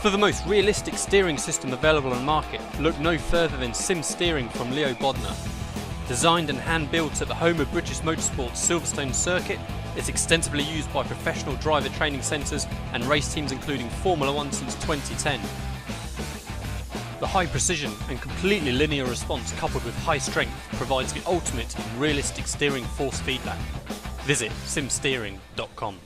For the most realistic steering system available on the market, look no further than Sim Steering from Leo Bodnar. Designed and hand-built at the home of British Motorsport's Silverstone circuit, it's extensively used by professional driver training centres and race teams including Formula 1 since 2010. The high precision and completely linear response coupled with high strength provides the ultimate in realistic steering force feedback. Visit simsteering.com.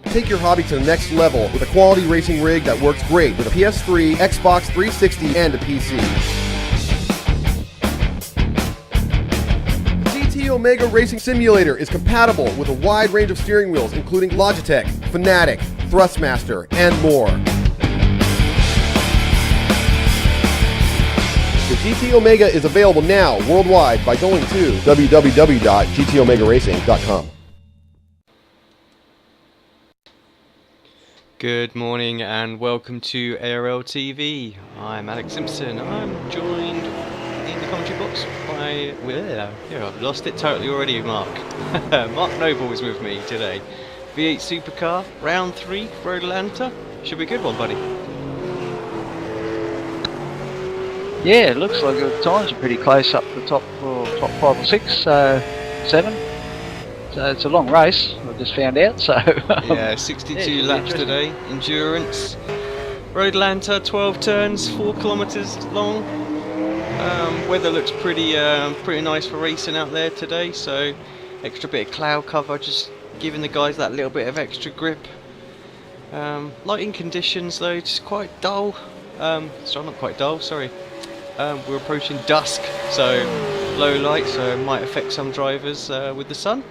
Take your hobby to the next level with a quality racing rig that works great with a PS3, Xbox 360, and a PC. The GT Omega Racing Simulator is compatible with a wide range of steering wheels including Logitech, Fanatec, Thrustmaster, and more. The GT Omega is available now worldwide by going to www.gtomegaracing.com. Good morning and welcome to ARL TV. I'm Alex Simpson. I'm joined in the commentary box by, I've lost it totally already, Mark. Mark Noble is with me today. V8 SuperCar, round 3, Road Atlanta. Should be a good one, buddy. Yeah, it looks like the times are pretty close up the top 5 or 6, 7. So it's a long race, I just found out, so... yeah, 62 laps today, endurance. Road Atlanta, 12 turns, 4 kilometres long. Weather looks pretty nice for racing out there today, so extra bit of cloud cover, just giving the guys that little bit of extra grip. Lighting conditions though, just quite dull. Sorry, not quite dull, sorry. We're approaching dusk, so low light, so it might affect some drivers with the sun.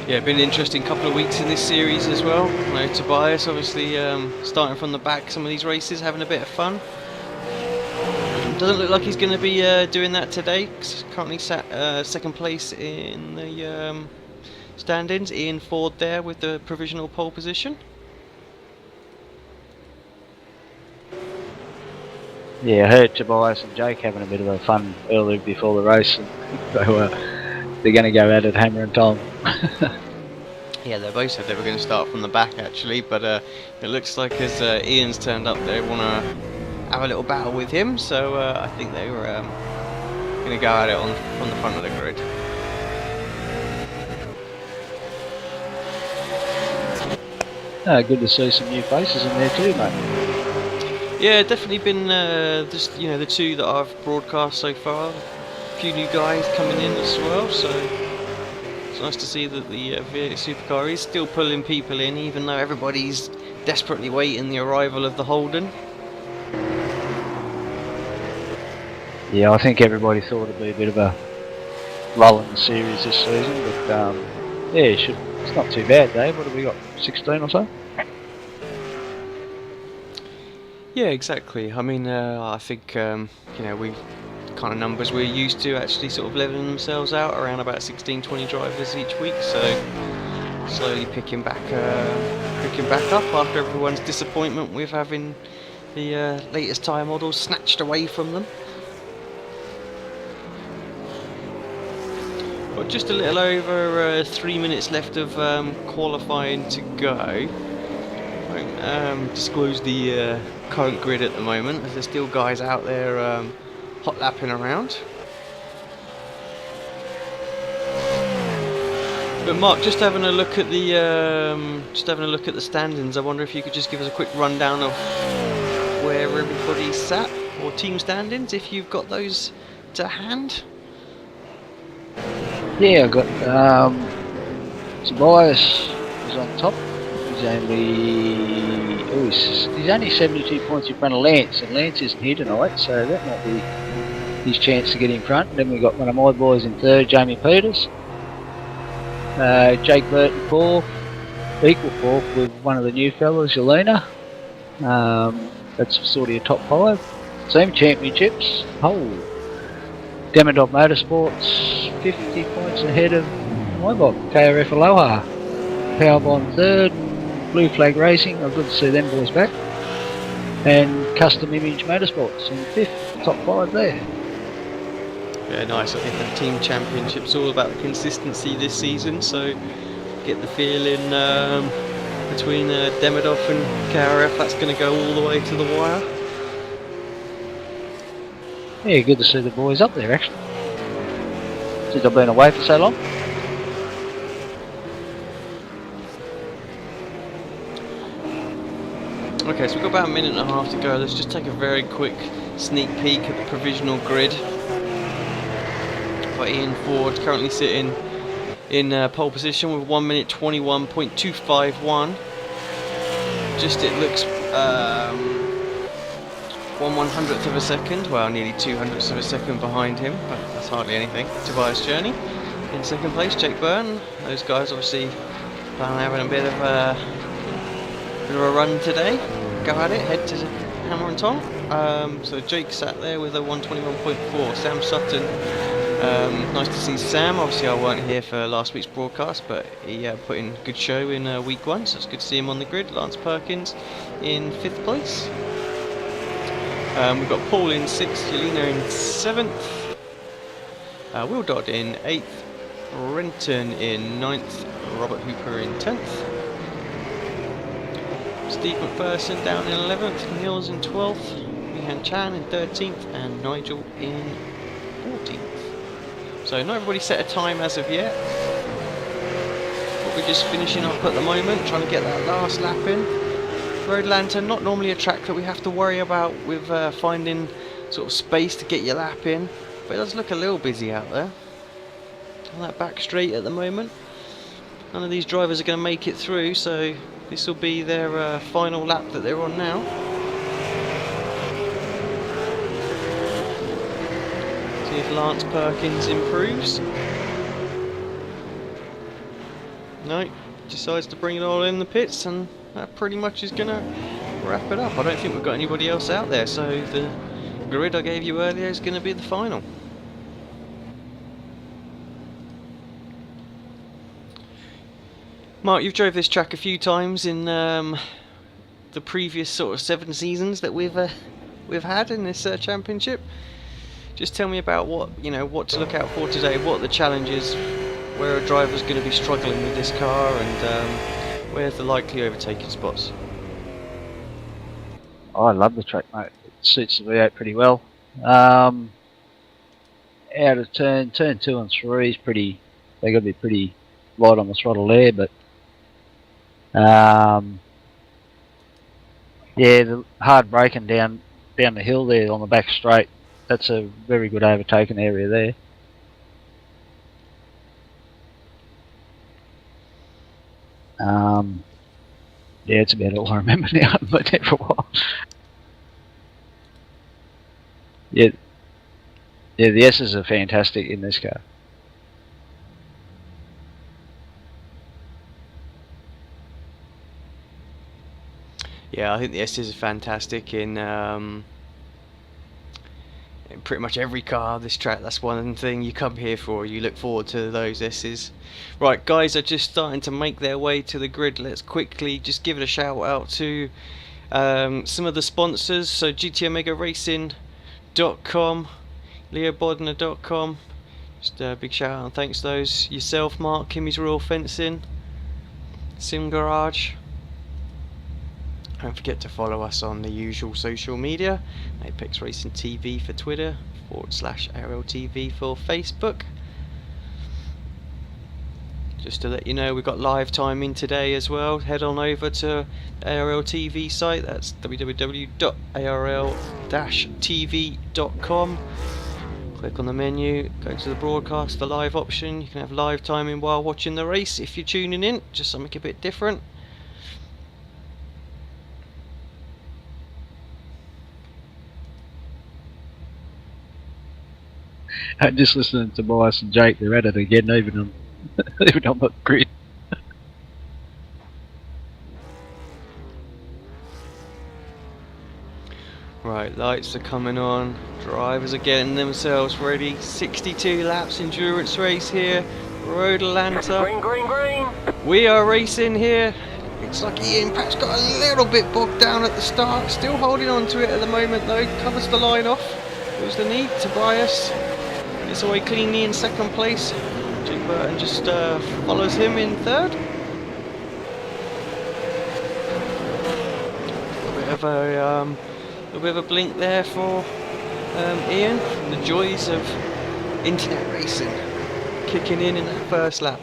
Yeah, been an interesting couple of weeks in this series as well. You know, Tobias obviously starting from the back some of these races, having a bit of fun. Doesn't look like he's going to be doing that today, 'cause currently sat second place in the stand-ins. Ian Ford there with the provisional pole position. Yeah, I heard Tobias and Jake having a bit of a fun earlier before the race, and so they're going to go at it hammer and tong. Yeah, they both said they were going to start from the back actually, but it looks like as Ian's turned up, they want to have a little battle with him, so I think they were going to go at it on the front of the grid. Good to see some new faces in there too, mate. Yeah, definitely been just the two that I've broadcast so far. A few new guys coming in as well, so it's nice to see that the V8 SuperCar is still pulling people in, even though everybody's desperately waiting the arrival of the Holden. Yeah, I think everybody thought it'd be a bit of a lull in the series this season, but yeah, it's not too bad, Dave. What have we got, 16 or so? Yeah, exactly. I mean, I think we kind of numbers we're used to actually sort of leveling themselves out around about 16-20 drivers each week, so slowly picking back up after everyone's disappointment with having the latest tyre models snatched away from them. Got just a little over 3 minutes left of qualifying to go. I won't disclose the current grid at the moment, as there's still guys out there hot lapping around. But Mark, just having a look at the standings, I wonder if you could just give us a quick rundown of where everybody's sat, or team standings, if you've got those to hand. Yeah, I've got Tobias is on top. He's only 72 points in front of Lance, and Lance isn't here tonight, so that might be his chance to get in front. Then we've got one of my boys in third, Jamie Peters. Jake Burton fourth, equal fourth with one of the new fellas, Yelena. That's sort of your top 5. Team championships. Demodot Motorsports 50 points ahead of my bot, KRF Aloha. Powerbomb third, Blue Flag Racing, oh, good to see them boys back. And Custom Image Motorsports in fifth, top 5 there. Yeah, nice. I think the team championship's all about the consistency this season, so get the feeling between Demidov and KRF that's going to go all the way to the wire. Yeah, good to see the boys up there actually. Since I've been away for so long. Okay, so we've got about a minute and a half to go. Let's just take a very quick sneak peek at the provisional grid. For Ian Ford, currently sitting in pole position with 1 minute 21.251. Just it looks 1/100th of a second, well nearly 200ths of a second behind him, but that's hardly anything. Tobias Journey in second place, Jake Byrne. Those guys obviously plan on having a bit of a run today. Go at it, head to Hammer and Tong. So Jake sat there with a 121.4. Sam Sutton, nice to see Sam. Obviously I weren't here for last week's broadcast, but he put in a good show in week 1, so it's good to see him on the grid. Lance Perkins in 5th place. We've got Paul in 6th, Yelena in 7th, Will Dodd in 8th, Renton in 9th, Robert Hooper in 10th, Steve McPherson down in 11th, Niels in 12th, Mihan Chan in 13th, and Nigel in 14th. So not everybody set a time as of yet, but we're just finishing up at the moment, trying to get that last lap in. Road Lantern, not normally a track that we have to worry about with finding sort of space to get your lap in, but it does look a little busy out there. On that back straight at the moment. None of these drivers are going to make it through, so this will be their final lap that they're on now. See if Lance Perkins improves. No, decides to bring it all in the pits, and that pretty much is going to wrap it up. I don't think we've got anybody else out there, so the grid I gave you earlier is going to be the final. Mark, you've drove this track a few times in the previous sort of 7 seasons that we've had in this championship. Just tell me about what to look out for today, what are the challenges, where a driver's going to be struggling with this car, and where's the likely overtaking spots? Oh, I love the track, mate. It suits the V8 pretty well. Out of turn 2 and 3 is pretty. They got to be pretty light on the throttle there, but yeah, the hard braking down the hill there on the back straight. That's a very good overtaking area there. Yeah, it's about all I remember now. I've been there for a while. Yeah, the S's are fantastic in this car. Yeah, I think the S's are fantastic in pretty much every car this track. That's one thing you come here for, you look forward to those S's. Right, guys are just starting to make their way to the grid. Let's quickly just give it a shout out to some of the sponsors. So GTOmegaRacing.com, LeoBodner.com, just a big shout out and thanks to those. Yourself, Mark, Kimmy's Royal Fencing, Sim Garage. Don't forget to follow us on the usual social media, ApexRacingTV for Twitter, /ARLTV for Facebook. Just to let you know, we've got live timing today as well. Head on over to ARLTV site, that's www.arl-tv.com. Click on the menu, go to the broadcast, the live option. You can have live timing while watching the race if you're tuning in, just something a bit different. I'm just listening to Tobias and Jake. They're at it again, even on the grid. Right, Right, lights are coming on. Drivers are getting themselves ready. 62 laps endurance race here. Road Atlanta. Green, green, green. We are racing here. Looks like Ian Pat's got a little bit bogged down at the start. Still holding on to it at the moment though. Covers the line off. Who's the need? Tobias gets away cleanly in second place. Jake Burton just follows him in third. A little bit of a blink there for Ian. The joys of internet racing kicking in that first lap.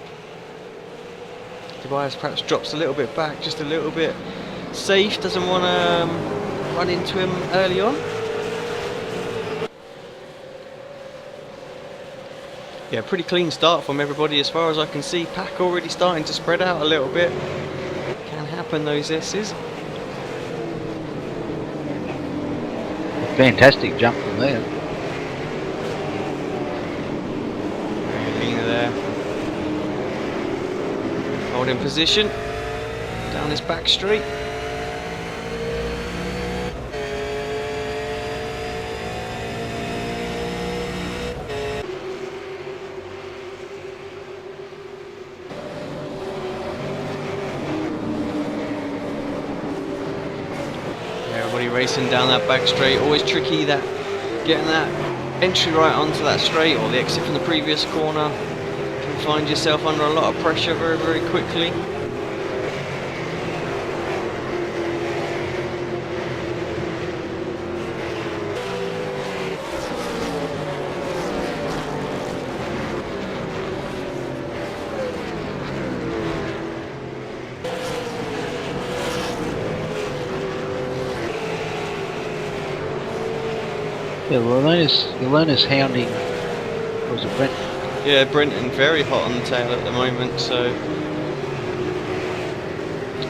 Tobias perhaps drops a little bit back, just a little bit safe, doesn't want to run into him early on. Yeah, pretty clean start from everybody as far as I can see. Pack already starting to spread out a little bit. Can happen, those S's. Fantastic jump from there. There. Holding position down this back straight. Everybody racing down that back straight. Always tricky that getting that entry right onto that straight or the exit from the previous corner. You can find yourself under a lot of pressure very, very quickly. Yeah, Learner's hounding. Was it Brent? Yeah, Brenton very hot on the tail at the moment, so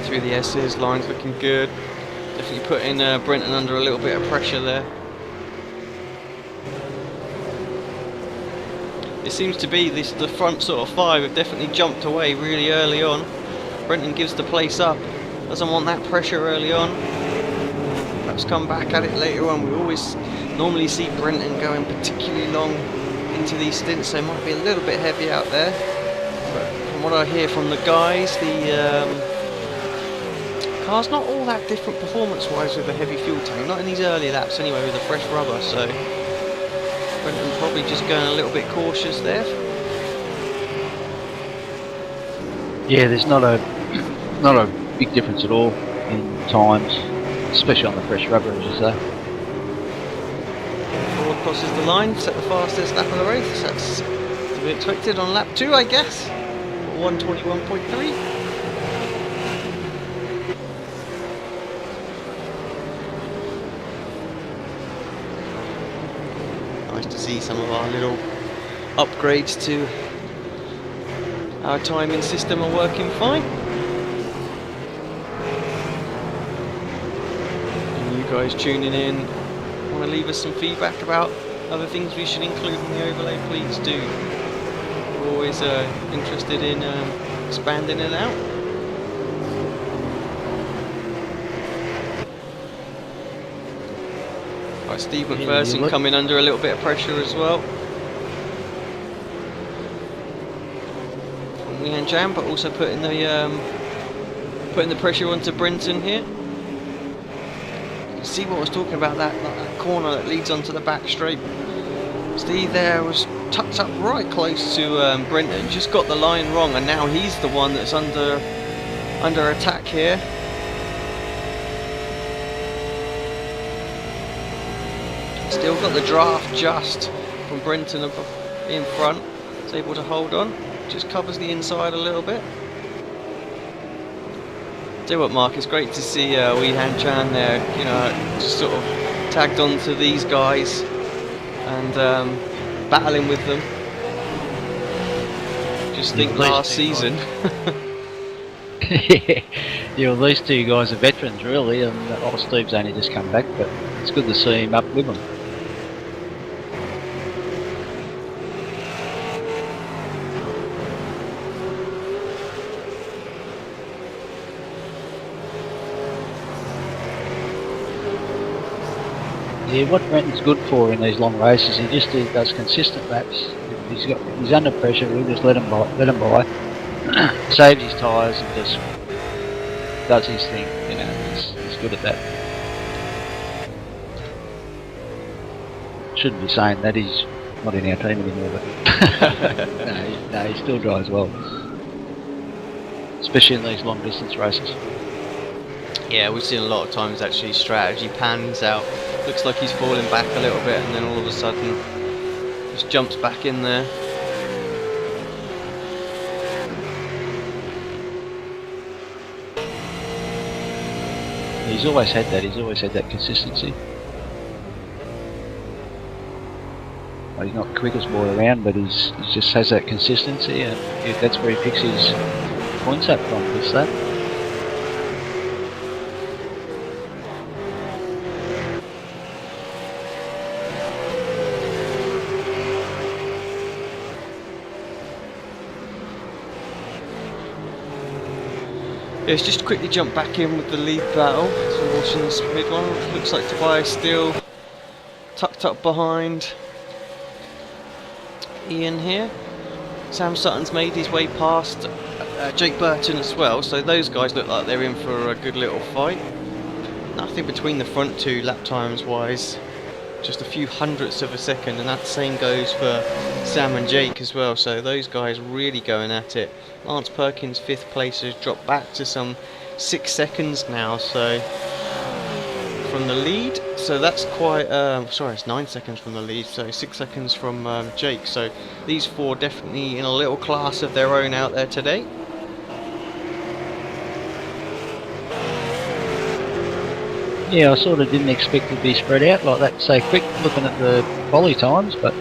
through the S's, lines looking good. Definitely putting Brenton under a little bit of pressure there. It seems to be the front sort of five have definitely jumped away really early on. Brenton gives the place up, doesn't want that pressure early on. Perhaps come back at it later on. We always normally see Brenton going particularly long into these stints, so it might be a little bit heavy out there. But from what I hear from the guys, the car's not all that different performance-wise with a heavy fuel tank, not in these early laps anyway with the fresh rubber, so Brenton probably just going a little bit cautious there. Yeah, there's not a big difference at all in times, especially on the fresh rubber, as you say. Forward crosses the line, set the fastest lap of the race. That's to be expected on lap 2, I guess. 1:21.3. Nice to see some of our little upgrades to our timing system are working fine. And you guys tuning in, want to leave us some feedback about other things we should include in the overlay, please do. We're always interested in expanding it out. Right, Steve McPherson coming under a little bit of pressure as well. From Leanne Jam, but also putting the pressure onto Brenton here. See what I was talking about, that corner that leads onto the back straight. Steve there was tucked up right close to Brenton, just got the line wrong, and now he's the one that's under attack here. Still got the draft just from Brenton in front. Is able to hold on, just covers the inside a little bit. Tell you what, Mark, it's great to see Wee Han Chan there, you know, just sort of tagged on to these guys and battling with them. Just think last season. Yeah, well, these two guys are veterans really, and old Steve's only just come back, but it's good to see him up with them. Yeah, what Brenton's good for in these long races, he does consistent laps. If he's under pressure, we'll just let him by, saves his tyres and just does his thing. You know, he's good at that. Shouldn't be saying that he's not in our team anymore, but no, he still drives well, especially in these long distance races. Yeah, we've seen a lot of times actually strategy pans out. Looks like he's falling back a little bit, and then all of a sudden just jumps back in there. He's always had that. He's always had that consistency. Well, he's not the quickest boy around, but he just has that consistency, and that's where he picks his points up from. Just that. Let's just quickly jump back in with the lead battle. So we're watching this mid one. Looks like Tobias still tucked up behind Ian here. Sam Sutton's made his way past Jake Burton as well, so those guys look like they're in for a good little fight. Nothing between the front two lap times wise, just a few hundredths of a second, and that same goes for Sam and Jake as well, so those guys really going at it. Lance Perkins' 5th place has dropped back to some 6 seconds now, so from the lead, so that's quite, sorry, it's 9 seconds from the lead, so 6 seconds from Jake, so these four definitely in a little class of their own out there today. Yeah, I sort of didn't expect it to be spread out like that so quick, looking at the volley times, but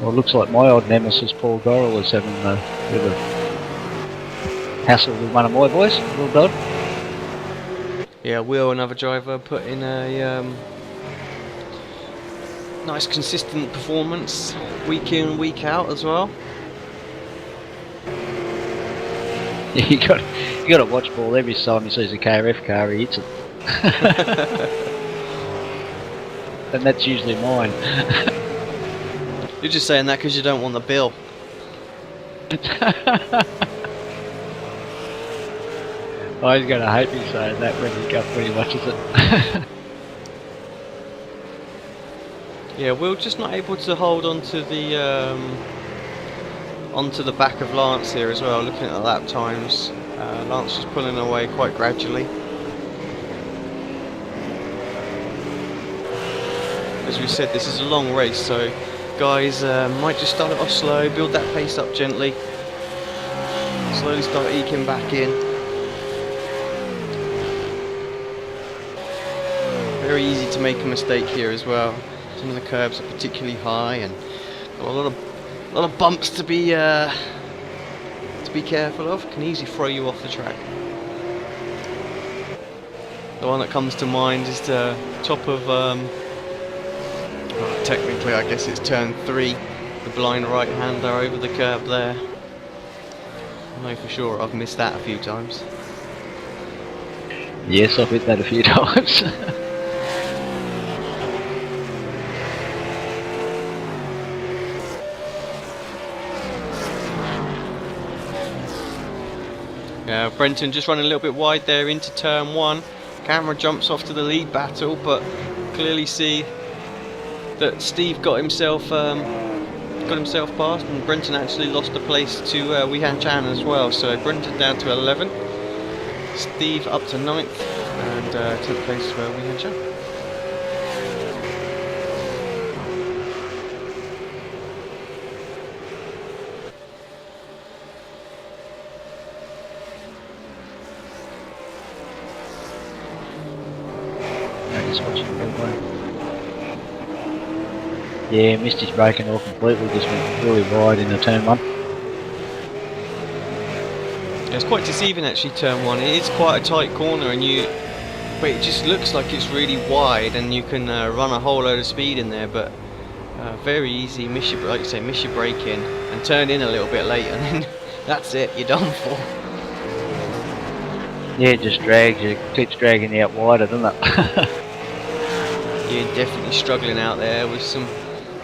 well, it looks like my old nemesis Paul Gorrell is having a bit of a hassle with one of my boys. Well done. Yeah, Will, another driver, put in a nice consistent performance week in, week out as well. Yeah, you got to watch Paul every time he sees a KRF car, he hits it. And that's usually mine. You're just saying that because you don't want the bill. Oh, he's going to hate me saying that when he watches it. Yeah, Will just not able to hold onto the back of Lance here as well, looking at the lap times. Lance is pulling away quite gradually. As we said, this is a long race, so guys might just start it off slow, build that pace up gently, slowly start eking back in. Very easy to make a mistake here as well. Some of the curbs are particularly high and got a lot of bumps to be careful of. Can easily throw you off the track. The one that comes to mind is the top of well, technically I guess it's turn 3, the blind right hander over the curb there. I know for sure I've missed that a few times. Yes, I've hit that a few times. Brenton just running a little bit wide there into turn 1. Camera jumps off to the lead battle, but clearly see that Steve got himself past, and Brenton actually lost the place to Weihan Chan as well. So Brenton down to 11, Steve up to 9th, and 10th place for Weihan Chan. Yeah, missed his braking all completely, just went really wide in the turn 1. Yeah, it's quite deceiving actually, turn 1. It is quite a tight corner, but it just looks like it's really wide, and you can run a whole load of speed in there, but very easy, like you say, miss your brake in and turn in a little bit late, and then that's it, you're done for. Yeah, it just drags you, keeps dragging you out wider, doesn't it? You're definitely struggling out there with some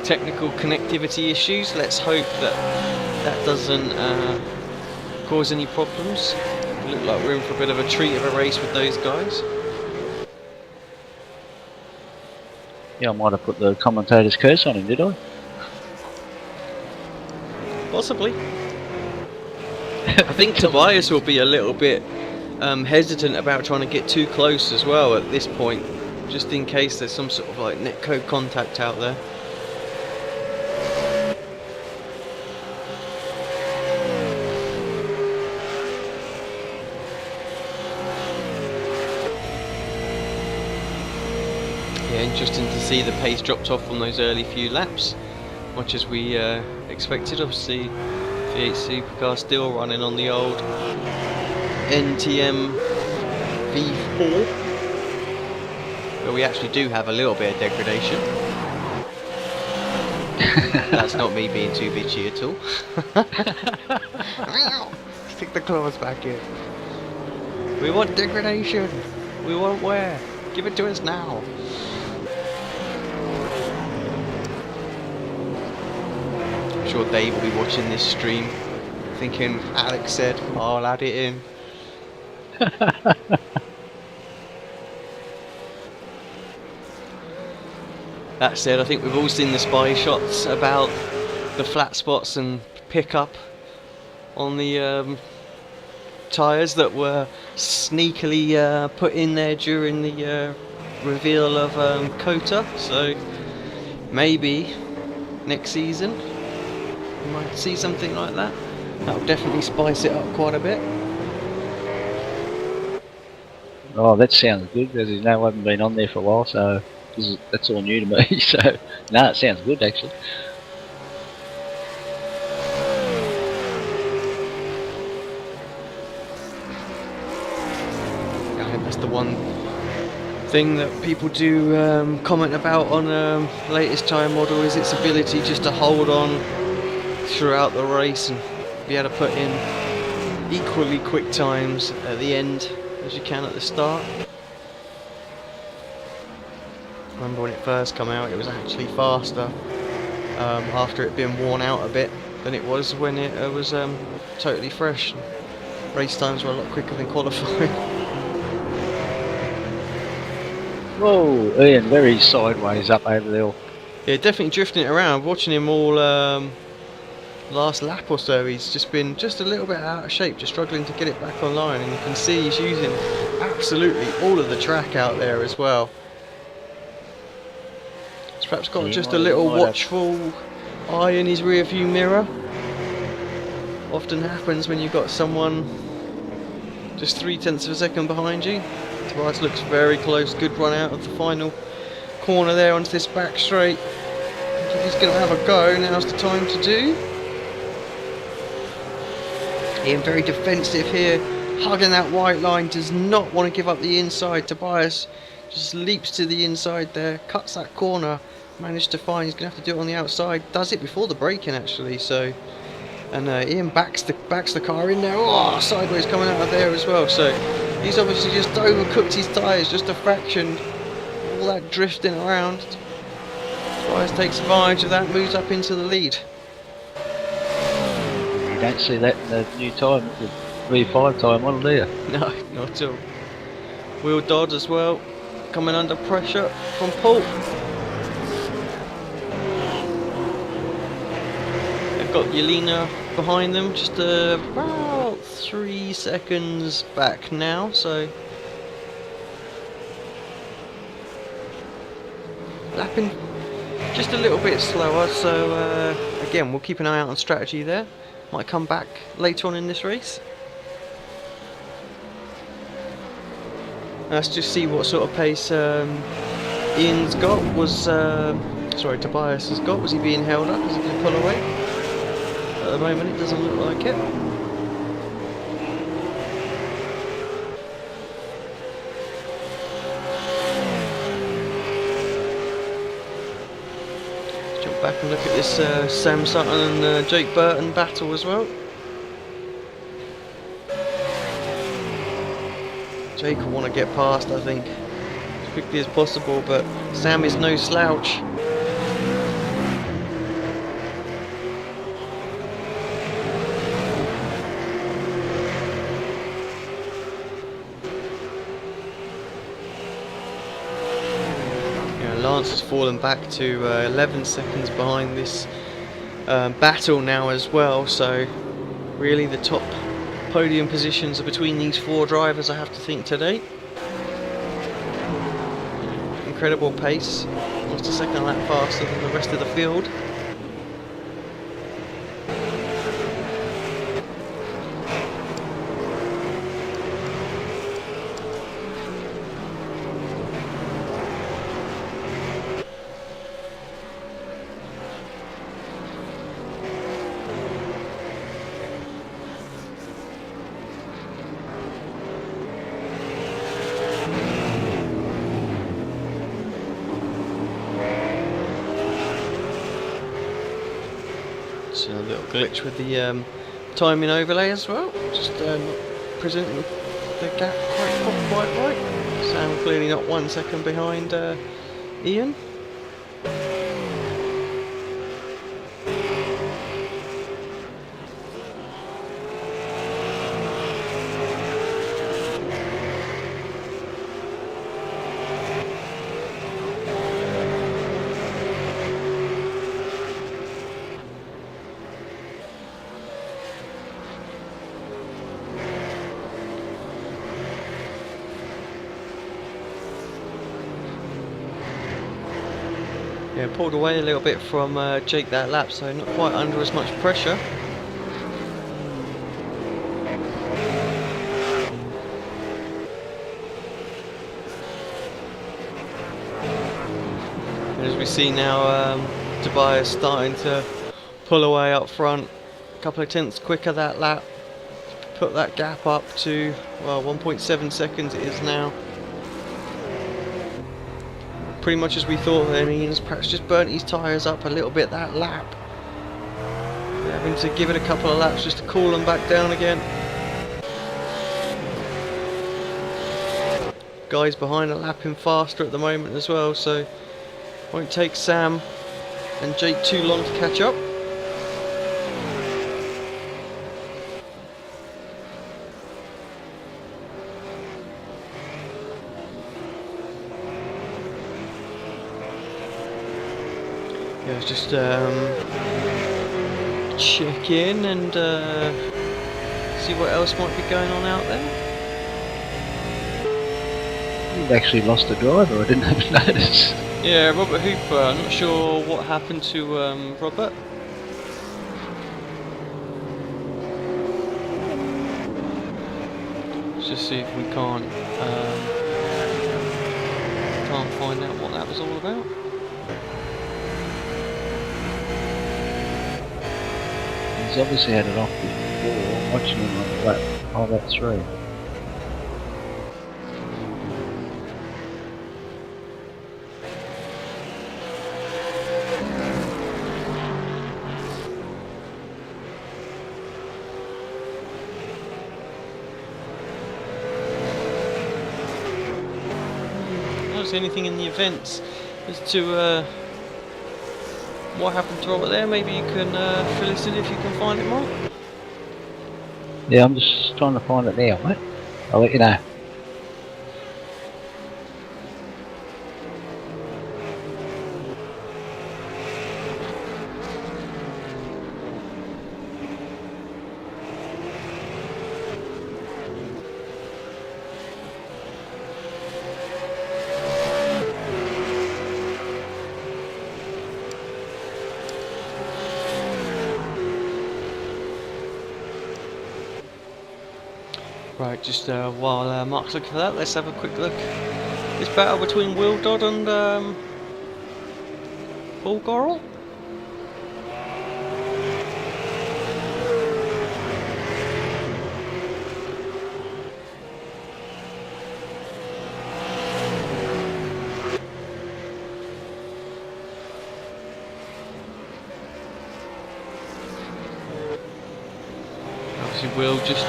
technical connectivity issues. Let's hope that that doesn't cause any problems. We look like we're in for a bit of a treat of a race with those guys. Yeah, I might have put the commentator's curse on him, did I? Possibly. I think Tobias will be a little bit hesitant about trying to get too close as well at this point, just in case there's some sort of like netcode contact out there. Yeah, interesting to see the pace dropped off on those early few laps, much as we expected. Obviously V8 SuperCar still running on the old NTM V4, but we actually do have a little bit of degradation. That's not me being too bitchy at all. Stick the claws back in. We want degradation. We want wear. Give it to us now. I'm sure Dave will be watching this stream thinking Alex said, I'll add it in. That said, I think we've all seen the spy shots about the flat spots and pickup on the tyres that were sneakily put in there during the reveal of Kota. So maybe next season we might see something like that. That'll definitely spice it up quite a bit. Oh, that sounds good, as you know I haven't been on there for a while, so that's all new to me, so no, it sounds good actually. I think that's the one thing that people do comment about on latest tyre model, is its ability just to hold on throughout the race and be able to put in equally quick times at the end as you can at the start. Remember when it first came out, it was actually faster after it being worn out a bit than it was when it was totally fresh. Race times were a lot quicker than qualifying. Whoa, Ian, very sideways up over the hill. Yeah, definitely drifting it around. Watching him all last lap or so, he's just been just a little bit out of shape, just struggling to get it back online, and you can see he's using absolutely all of the track out there as well. He's perhaps got just a little watchful eye in his rear view mirror. Often happens when you've got someone just 0.3 of a second behind you. Tobias looks very close. Good run out of the final corner there onto this back straight. I think he's going to have a go. Now's the time to do. Ian very defensive here, hugging that white line, does not want to give up the inside. Tobias just leaps to the inside there, cuts that corner, managed to find, he's going to have to do it on the outside, does it before the braking actually, so, and Ian backs the car in there, oh, sideways coming out of there as well, so he's obviously just overcooked his tyres just a fraction, all that drifting around. Tobias takes advantage of that, moves up into the lead. You don't see that in the new time, the V5 tyre model, do you? No, not at all. Wheel Dodd as well, coming under pressure from Paul. They've got Yelena behind them, just about 3 seconds back now, so lapping just a little bit slower, so again, we'll keep an eye out on strategy there. Might come back later on in this race. Let's just see what sort of pace Ian's got. Sorry, Tobias has got. Was he being held up? Is he going to pull away? At the moment, it doesn't look like it. Jump back and look at this Sam Sutton and Jake Burton battle as well. Jake will want to get past, I think, as quickly as possible, but Sam is no slouch. Lance has fallen back to 11 seconds behind this battle now as well, so really the top podium positions are between these 4 drivers, I have to think, today. Incredible pace, almost a second lap faster than the rest of the field. A little glitch with the timing overlay as well, just presenting the gap quite right. Sam clearly not 1 second behind Ian. Yeah, pulled away a little bit from Jake that lap, so not quite under as much pressure. And as we see now, Tobias starting to pull away up front, a couple of tenths quicker that lap, put that gap up to, well, 1.7 seconds it is now. Pretty much as we thought then, Ian's perhaps just burnt his tyres up a little bit that lap. Having to give it a couple of laps just to cool them back down again. Guys behind are lapping faster at the moment as well, so won't take Sam and Jake too long to catch up. Yeah, let's just check in and see what else might be going on out there. You've actually lost a driver, I didn't even notice. Yeah, Robert Hooper, I'm not sure what happened to Robert. Let's just see if we can't find out what that was all about. He's obviously had it off before, watching him on lap 3. I don't see anything in the events as to what happened to Robert there. Maybe you can fill us in if you can find it, Mark. Yeah, I'm just trying to find it now, mate. I'll let you know. Right, just while Mark's looking for that, let's have a quick look. This battle between Will Dodd and Paul Gorrell. Obviously Will just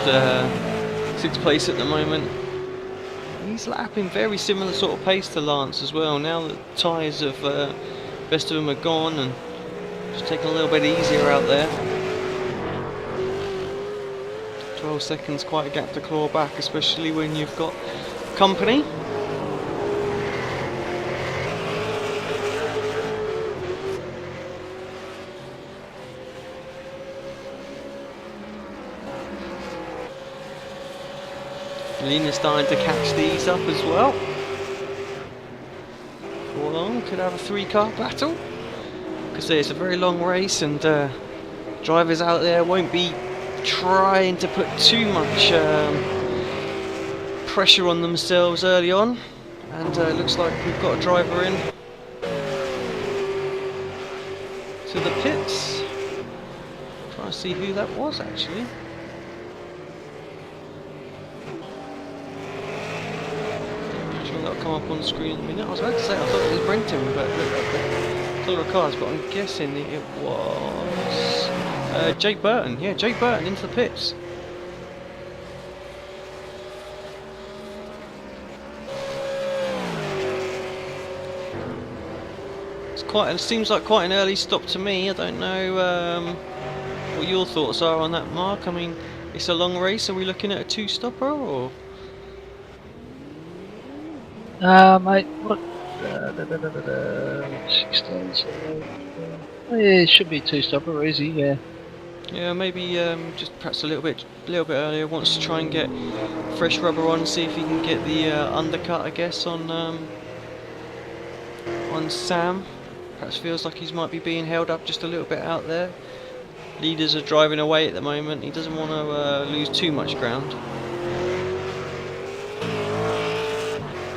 6th place at the moment. he's lapping very similar sort of pace to Lance as well. Now that the tyres of best of them are gone and just taking a little bit easier out there. 12 seconds, quite a gap to claw back, especially when you've got company. Lena's starting to catch these up as well. Before long, could have a 3-car battle, because it's a very long race, and drivers out there won't be trying to put too much pressure on themselves early on. And it looks like we've got a driver in to the pits. Trying to see who that was actually. That'll come up on the screen in a minute. I was about to say I thought it was Brenton, but look at the colour of cars, but I'm guessing it was Jake Burton. Yeah, Jake Burton into the pits. It seems like quite an early stop to me. I don't know what your thoughts are on that, Mark. I mean, it's a long race. Are we looking at a 2-stopper or? Mate, what? 16, so, yeah, it should be 2-stopper, easy, yeah. Yeah, maybe just perhaps a little bit earlier. Wants to try and get fresh rubber on, see if he can get the undercut, I guess, on Sam. Perhaps feels like he might be being held up just a little bit out there. Leaders are driving away at the moment. He doesn't want to lose too much ground.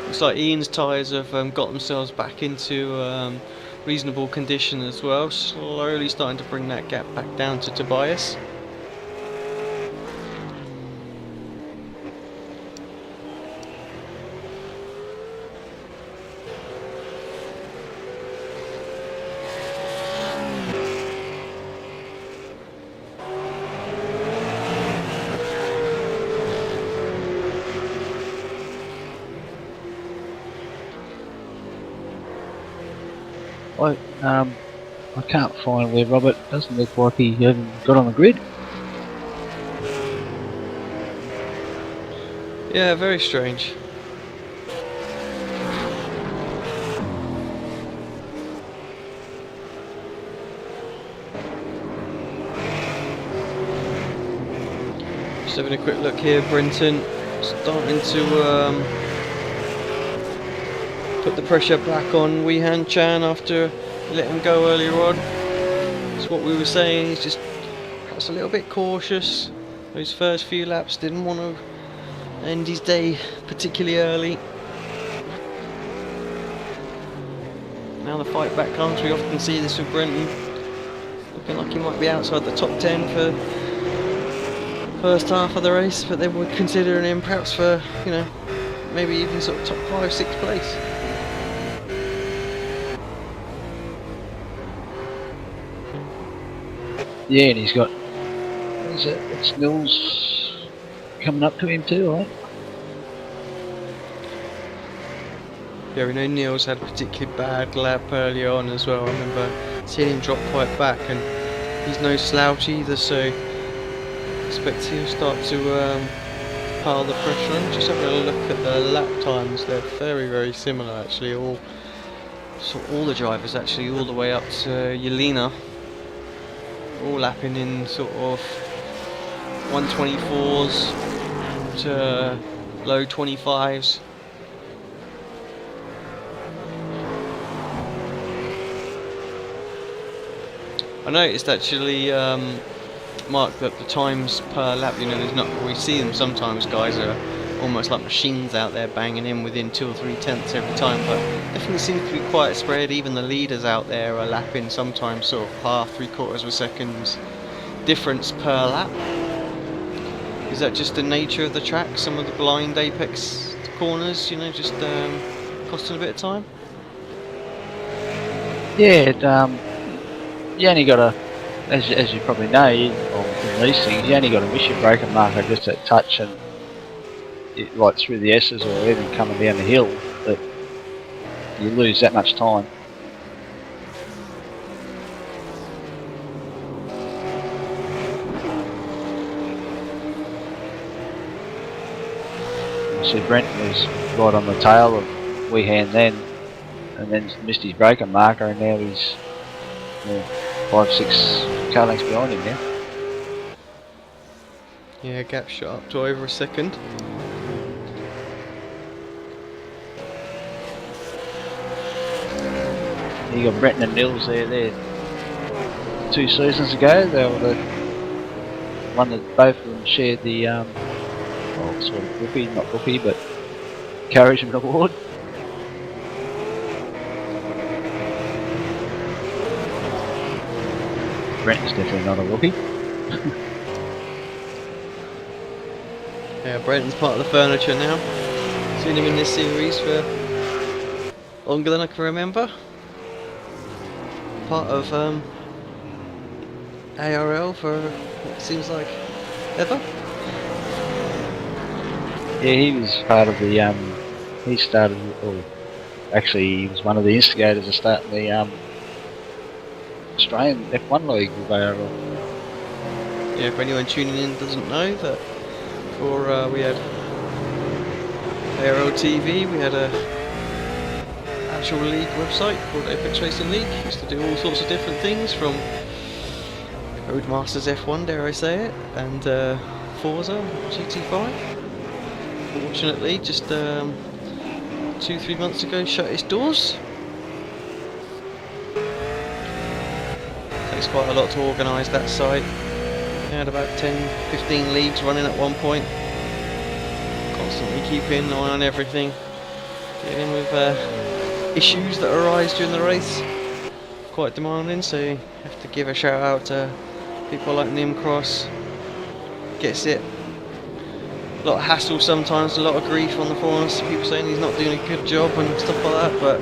Looks like Ian's tyres have got themselves back into reasonable condition as well. Slowly starting to bring that gap back down to Tobias. I can't find where Robert doesn't look like he got on the grid. Yeah, very strange. Just having a quick look here, Brenton starting to put the pressure back on Weehan Chan after letting him go earlier on. That's what we were saying, he's just perhaps a little bit cautious. Those first few laps, didn't want to end his day particularly early. Now the fight back comes. We often see this with Brenton, looking like he might be outside the top 10 for the first half of the race, but then we're considering him perhaps for, you know, maybe even sort of top 5, 6th place. Yeah, and he's got, it's Nils coming up to him too, right? Yeah, we know Neil's had a particularly bad lap early on as well. I remember seeing him drop quite back, and he's no slouch either, so I expect he'll start to pile the pressure on. Just having a look at the lap times, they're very, very similar actually. All the drivers actually, all the way up to Yelena, all lapping in sort of 124s to low 25s. I noticed actually, Mark, that the times per lap, you know, there's not, we see them sometimes, guys are almost like machines out there banging in within 2 or 3 tenths every time, but definitely seems to be quite spread. Even the leaders out there are lapping sometimes sort of half, 3/4 of a second difference per lap. Is that just the nature of the track? Some of the blind apex corners, you know, just costing a bit of time? Yeah, you only got a, as you probably know, in these things, you only got a mission breaker marker just at touch, and like through the S's or even coming down the hill, that you lose that much time. See, Brent was right on the tail of Weehan then, and then missed his braking marker, and now he's 5-6 car lengths behind him now. Yeah, gap shot up to over a second. You got Brenton and Nils there 2 seasons ago. They were the one that both of them shared the sort of rookie, not rookie, but encouragement award. Brenton's definitely not a rookie. Yeah, Brenton's part of the furniture now. Seen him in this series for longer than I can remember. Part of ARL for what seems like ever. Yeah, he was part of the he started, or actually he was one of the instigators of starting the Australian F1 League with ARL. Yeah, if anyone tuning in doesn't know that, before we had ARL TV, we had a actual league website called Apex Racing League. Used to do all sorts of different things, from Roadmasters F1, dare I say it, and Forza GT5. Fortunately, just 2-3 months ago, shut its doors. Takes quite a lot to organise that site. We had about 10-15 leagues running at one point. Constantly keeping an eye on everything. Dealing with issues that arise during the race. Quite demanding, so you have to give a shout out to people like Nimcross. Gets it. A lot of hassle sometimes, a lot of grief on the forums, people saying he's not doing a good job and stuff like that, but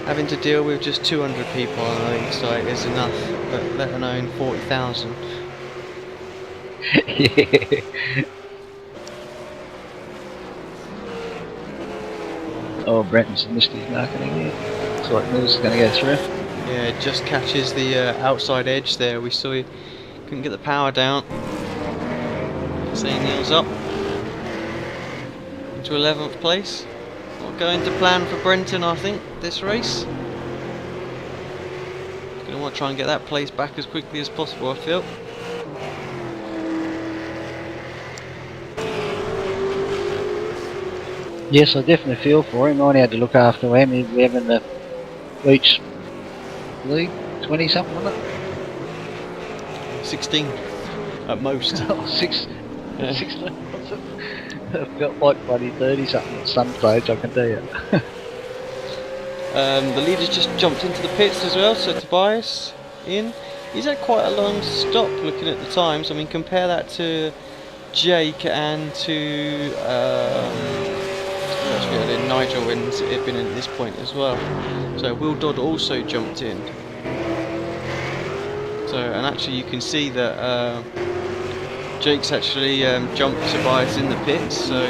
having to deal with just 200 people on the league site is enough, but let alone 40,000. Yeah. Oh, Brenton's missed his marking again. Looks like Mills is going to go through. Yeah, it just catches the outside edge there. We saw he couldn't get the power down. Seeing Neil's up into 11th place. Not going to plan for Brenton, I think, this race. Going to want to try and get that place back as quickly as possible, I feel. Yes, I definitely feel for him. I only had to look after him. We have in the Beach League 20 something, wasn't it? 16 at most. Oh, 16, was it? It felt like bloody 30 something at some stage, I can tell you. The leader's just jumped into the pits as well, so Tobias in. He's had quite a long stop looking at the times. I mean, compare that to Jake and to Nigel when it had been at this point as well. So Will Dodd also jumped in. So, and actually you can see that Jake's actually jumped Tobias in the pits, so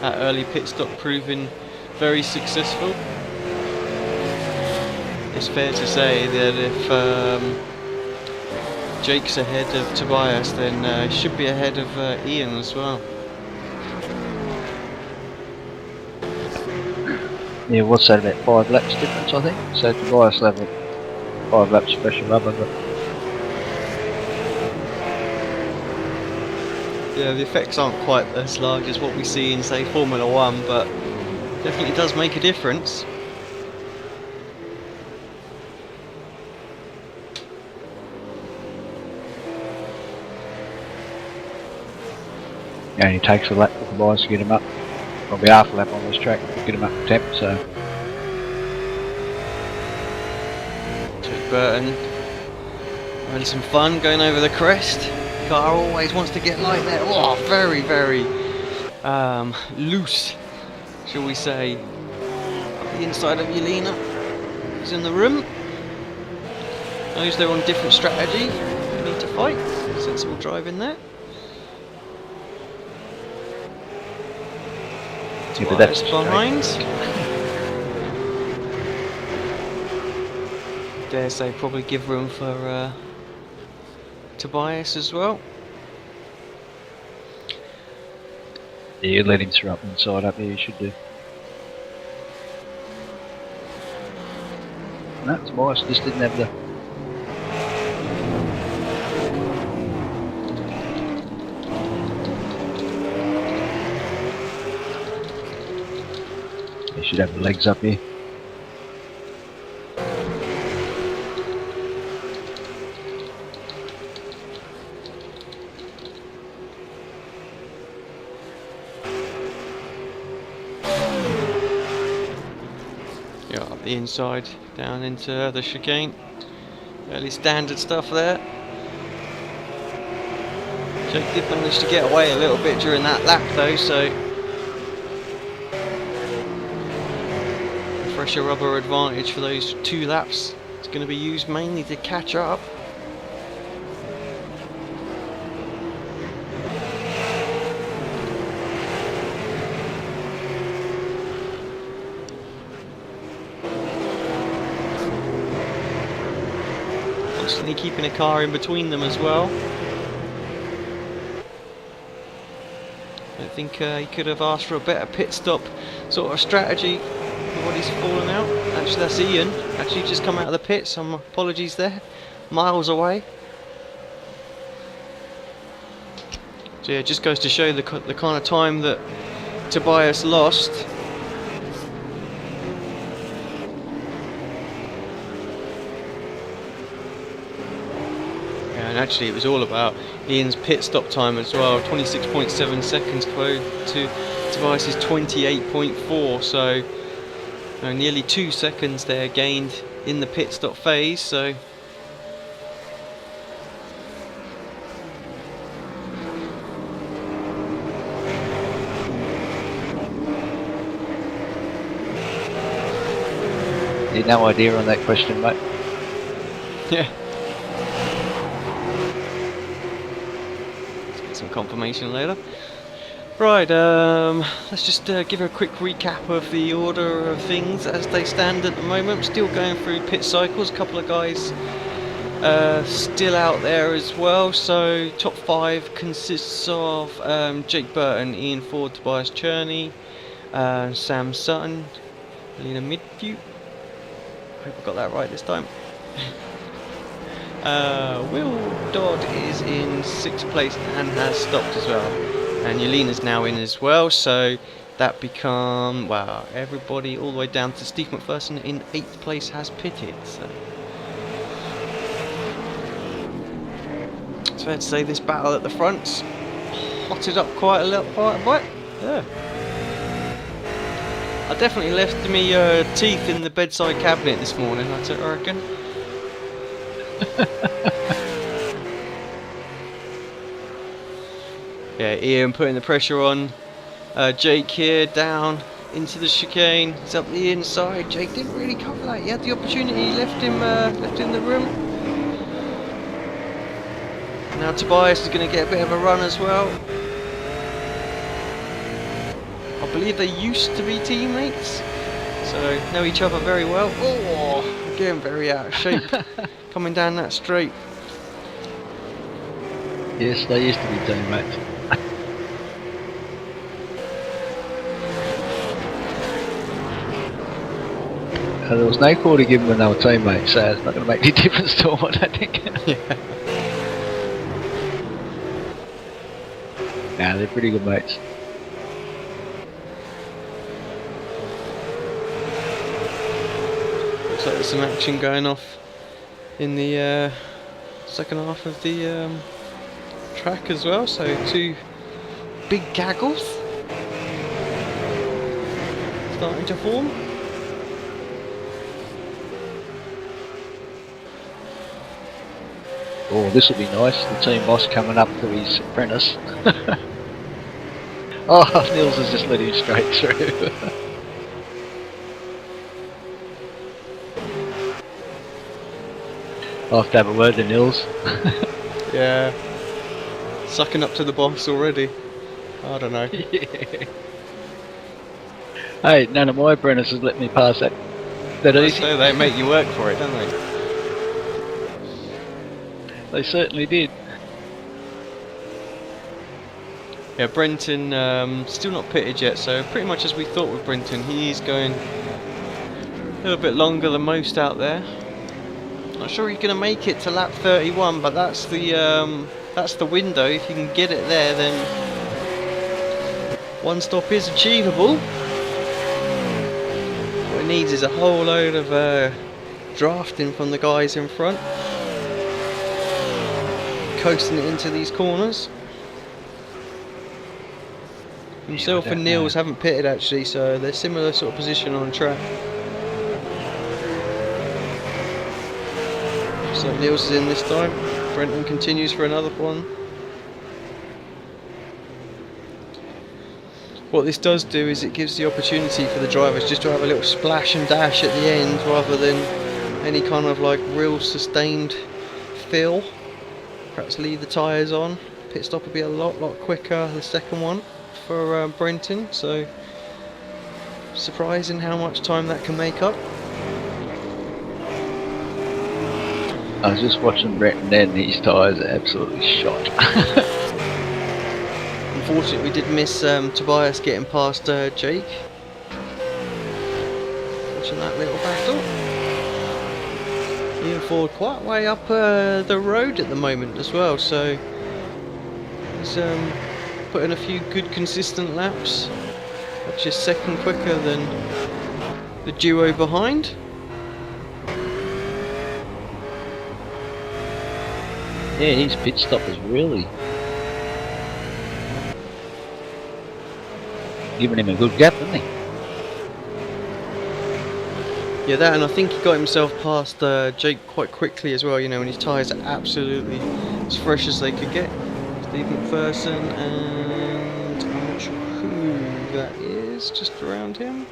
that early pit stop proving very successful. It's fair to say that if Jake's ahead of Tobias, then he should be ahead of Ian as well. Yeah, what's that, about 5 laps difference, I think? So Tobias level 5 laps special rubber, but yeah, the effects aren't quite as large as what we see in, say, Formula 1, but definitely does make a difference. it only takes a lap for the boys to get him up. Probably half a lap on this track to get him up to temp, so. Jake Burton having some fun going over the crest. Car always wants to get like that. Oh, very, very loose, shall we say. The inside of Yelena is in the room. Knows they're on different strategy. They need to fight. Sensible drive in there. Yeah, but that's behind. Dare say probably give room for Tobias as well. Yeah, you let him throw up inside up there, you should do. No, Tobias just didn't have the... He should have the legs up here. Yeah, up the inside, down into the chicane. Fairly standard stuff there. Jake did manage to get away a little bit during that lap though, so fresher rubber advantage for those 2 laps. It's going to be used mainly to catch up. Constantly keeping a car in between them as well. I think he could have asked for a better pit stop sort of strategy for what he's fallen out. Actually, that's Ian. Actually, just come out of the pit. Some apologies there. Miles away. So yeah, it just goes to show the kind of time that Tobias lost. And actually it was all about Ian's pit stop time as well, 26.7 seconds close to Tobias's 28.4, so nearly 2 seconds there gained in the pit stop phase. So You had no idea on that question, mate. yeah. Some confirmation later. Right, let's just give a quick recap of the order of things as they stand at the moment. Still going through pit cycles, a couple of guys still out there as well. So top 5 consists of Jake Burton, Ian Ford, Tobias Cherney, Sam Sutton, Lena Midview. I hope I got that right this time. Will Dodd is in 6th place and has stopped as well, and Yelena's now in as well, so that become, wow, everybody all the way down to Steve McPherson in 8th place has pitted. So it's fair to say this battle at the front's hotted up quite a little bit. Yeah. I definitely left me teeth in the bedside cabinet this morning, I reckon. Yeah, Ian putting the pressure on Jake here, down into the chicane. It's up the inside. Jake didn't really cover that. He had the opportunity, left him the room. Now Tobias is going to get a bit of a run as well. I believe they used to be teammates, so know each other very well. Oh, again, very out of shape coming down that straight. Yes, they used to be teammates. There was no call to give them when they were teammates, so it's not going to make any difference to them, I don't think. Yeah. Nah, they're pretty good mates. Looks like there's some action going off in the second half of the track as well, so 2 big gaggles starting to form. Oh, this will be nice. The team boss coming up to his apprentice. Oh, Nils has just let him straight through. I'll have to have a word to Nils. Yeah. Sucking up to the boss already. I don't know. Yeah. Hey, none of my apprentices let me pass that easy. So they make you work for it, don't they? They certainly did. Yeah, Brenton still not pitted yet, so pretty much as we thought with Brenton, he's going a little bit longer than most out there. Not sure he's going to make it to lap 31, but that's the window. If you can get it there, then one stop is achievable. What it needs is a whole load of drafting from the guys in front, coasting it into these corners. Himself and Niels haven't pitted actually, so they're similar sort of position on track. So Niels is in this time. Brenton continues for another one. What this does do is it gives the opportunity for the drivers just to have a little splash and dash at the end, rather than any kind of like real sustained fill. Perhaps leave the tyres on. Pit stop will be a lot quicker the second one for Brenton, so surprising how much time that can make up. I was just watching Brenton then, his tyres are absolutely shot. Unfortunately we did miss Tobias getting past Jake. Watching that little battle. Moving forward quite way up the road at the moment as well, so he's put in a few good consistent laps. That's just second quicker than the duo behind. Yeah, his pit stop is really giving him a good gap, isn't he? Yeah, that, and I think he got himself past Jake quite quickly as well, you know, when his tyres are absolutely as fresh as they could get. Steve McPherson, and I'm not sure who that is, just around him.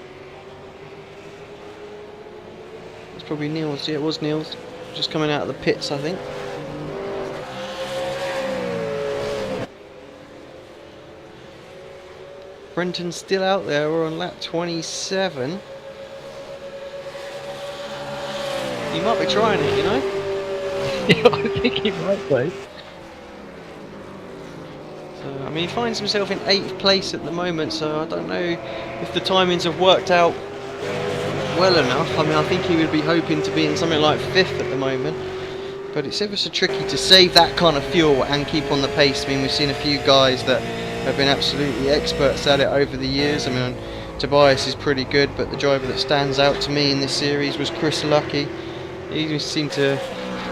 It's probably Niels, yeah, it was Niels. Just coming out of the pits, I think. Brenton's still out there, we're on lap 27. He might be trying it, you know? Yeah, I think he might be. So, I mean, he finds himself in 8th place at the moment, so I don't know if the timings have worked out well enough. I mean, I think he would be hoping to be in something like 5th at the moment. But it's ever so tricky to save that kind of fuel and keep on the pace. I mean, we've seen a few guys that have been absolutely experts at it over the years. I mean, Tobias is pretty good, but the driver that stands out to me in this series was Chris Lucky. He just seemed to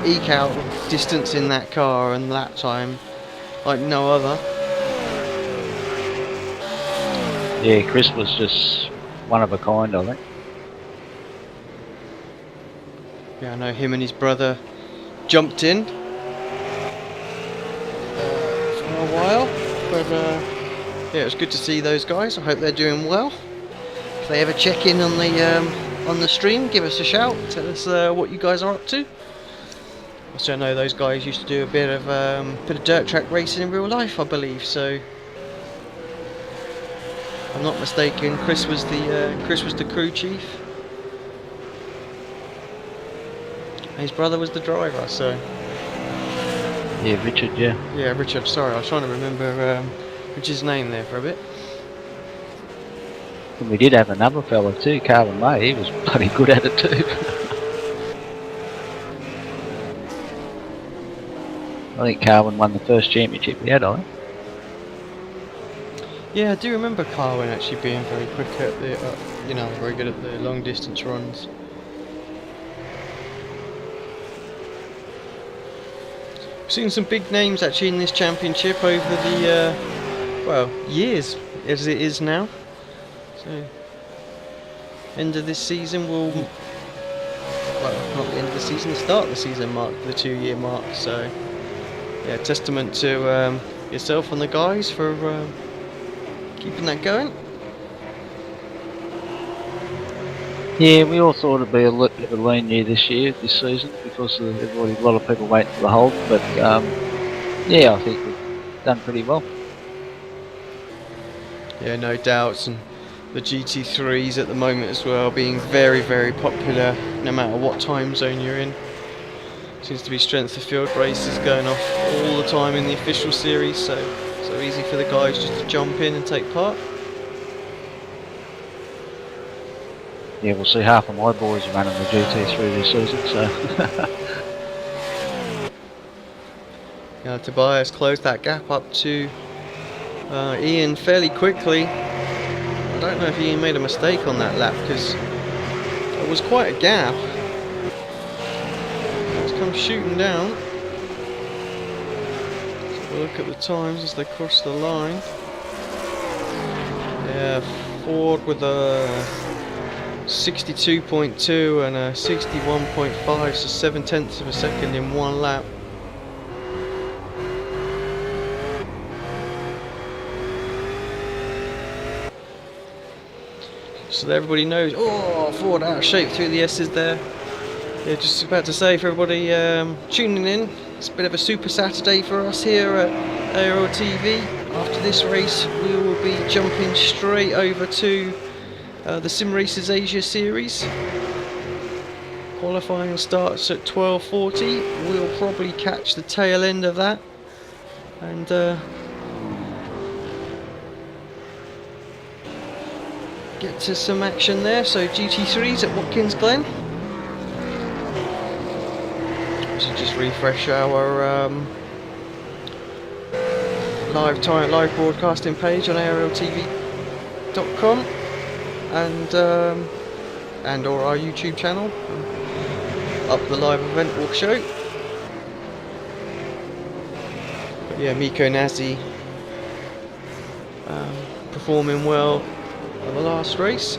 eke out distance in that car and lap time like no other. Yeah, Chris was just one of a kind, I think. Yeah, I know him and his brother jumped in for a while, but yeah, it was good to see those guys. I hope they're doing well. If they ever check in on the stream, give us a shout, tell us what you guys are up to. Also, I know those guys used to do a bit of dirt track racing in real life, I believe. So, if I'm not mistaken, Chris was the crew chief. His brother was the driver, so... Yeah, Richard, yeah. Yeah, Richard, sorry, I was trying to remember Richard's name there for a bit. And we did have another fella too, Carlin May, he was bloody good at it too. I think Carwin won the first championship we had, I think. Yeah, I do remember Carwin actually being very quick at the, you know, very good at the long distance runs. We've seen some big names actually in this championship over the, well, years as it is now. So, end of this season will, well, not the end of the season, the start of the season mark, the 2-year mark. So, yeah, testament to yourself and the guys for keeping that going. Yeah, we all thought it'd be a little bit of a lean year this season, because of a lot of people waiting for the hold. But yeah, I think we've done pretty well. Yeah, no doubts, and the GT3s at the moment as well, being very, very popular no matter what time zone you're in. Seems to be strength of field races going off all the time in the official series, so easy for the guys just to jump in and take part. Yeah, we'll see half of my boys running the GT3 this season, so. Now Tobias closed that gap up to Ian fairly quickly. I don't know if Ian made a mistake on that lap, because it was quite a gap. It's come shooting down. So we'll look at the times as they cross the line. Yeah, Ford with a 62.2 and a 61.5, so 0.7 of a second in one lap. So that everybody knows, oh, Ford out of shape through the S's there. Yeah, just about to say for everybody tuning in, it's a bit of a super Saturday for us here at ARL TV. After this race, we will be jumping straight over to the Sim Racers Asia Series. Qualifying starts at 12:40. We'll probably catch the tail end of that, and get to some action there. So GT3s at Watkins Glen. So just refresh our live broadcasting page on ARLTV.com and or our YouTube channel. Up the live event walk show. But yeah, Miko Nazi performing well at the last race.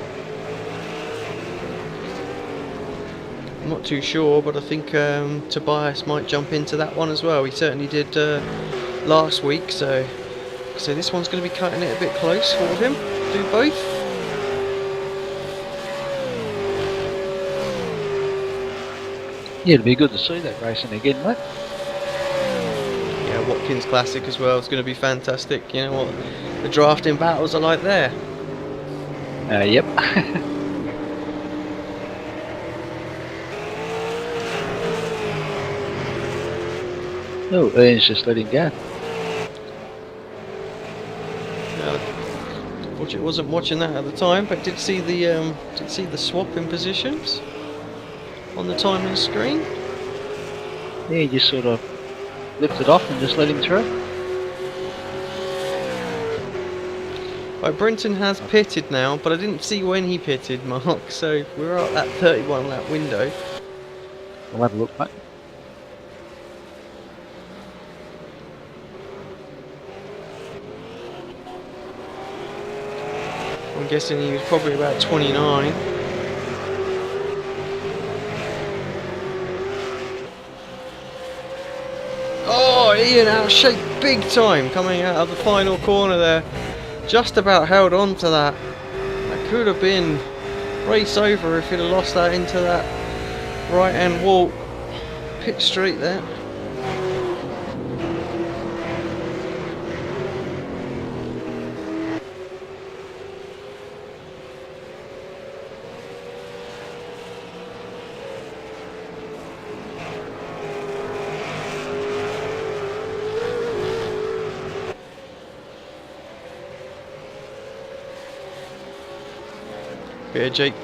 I'm not too sure, but I think Tobias might jump into that one as well. He certainly did last week, so this one's going to be cutting it a bit close for him. Do both. Yeah, it'd be good to see that racing again, mate. Yeah, Watkins Classic as well. It's going to be fantastic. You know what the drafting battles are like there. Yep. Oh, Ian's just let him go. Unfortunately, wasn't watching that at the time, but did see the swap in positions on the timing screen. Yeah, he just sort of lifted off and just let him through. Right, Brenton has pitted now, but I didn't see when he pitted, Mark, so we're at that 31 lap window. We'll have a look, mate. I'm guessing he was probably about 29. Oh, Ian out of shape big time coming out of the final corner there. Just about held on to that. That could have been race over if he'd have lost that into that right hand wall. Pit straight there. Bit of Jake.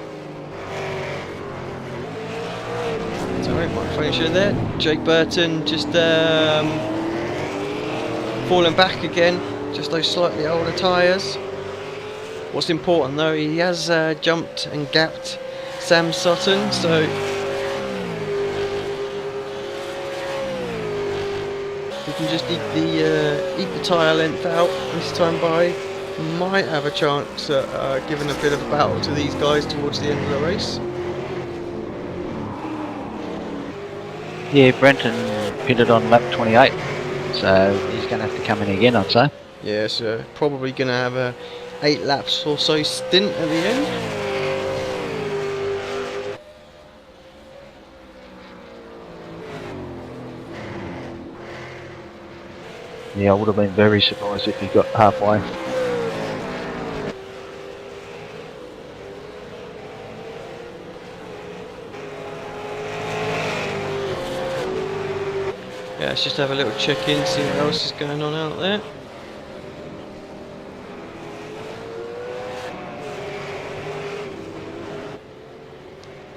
Sorry, microphone issue there. Jake Burton just falling back again. Just those slightly older tyres. What's important though, he has jumped and gapped Sam Sutton, so we can just eke the tyre length out this time by. Might have a chance at giving a bit of a battle to these guys towards the end of the race. Yeah, Brenton pitted on lap 28, so he's going to have to come in again, I'd say. Yeah, so probably going to have a 8 laps or so stint at the end. Yeah, I would have been very surprised if he got halfway. Yeah, let's just have a little check in, see what else is going on out there.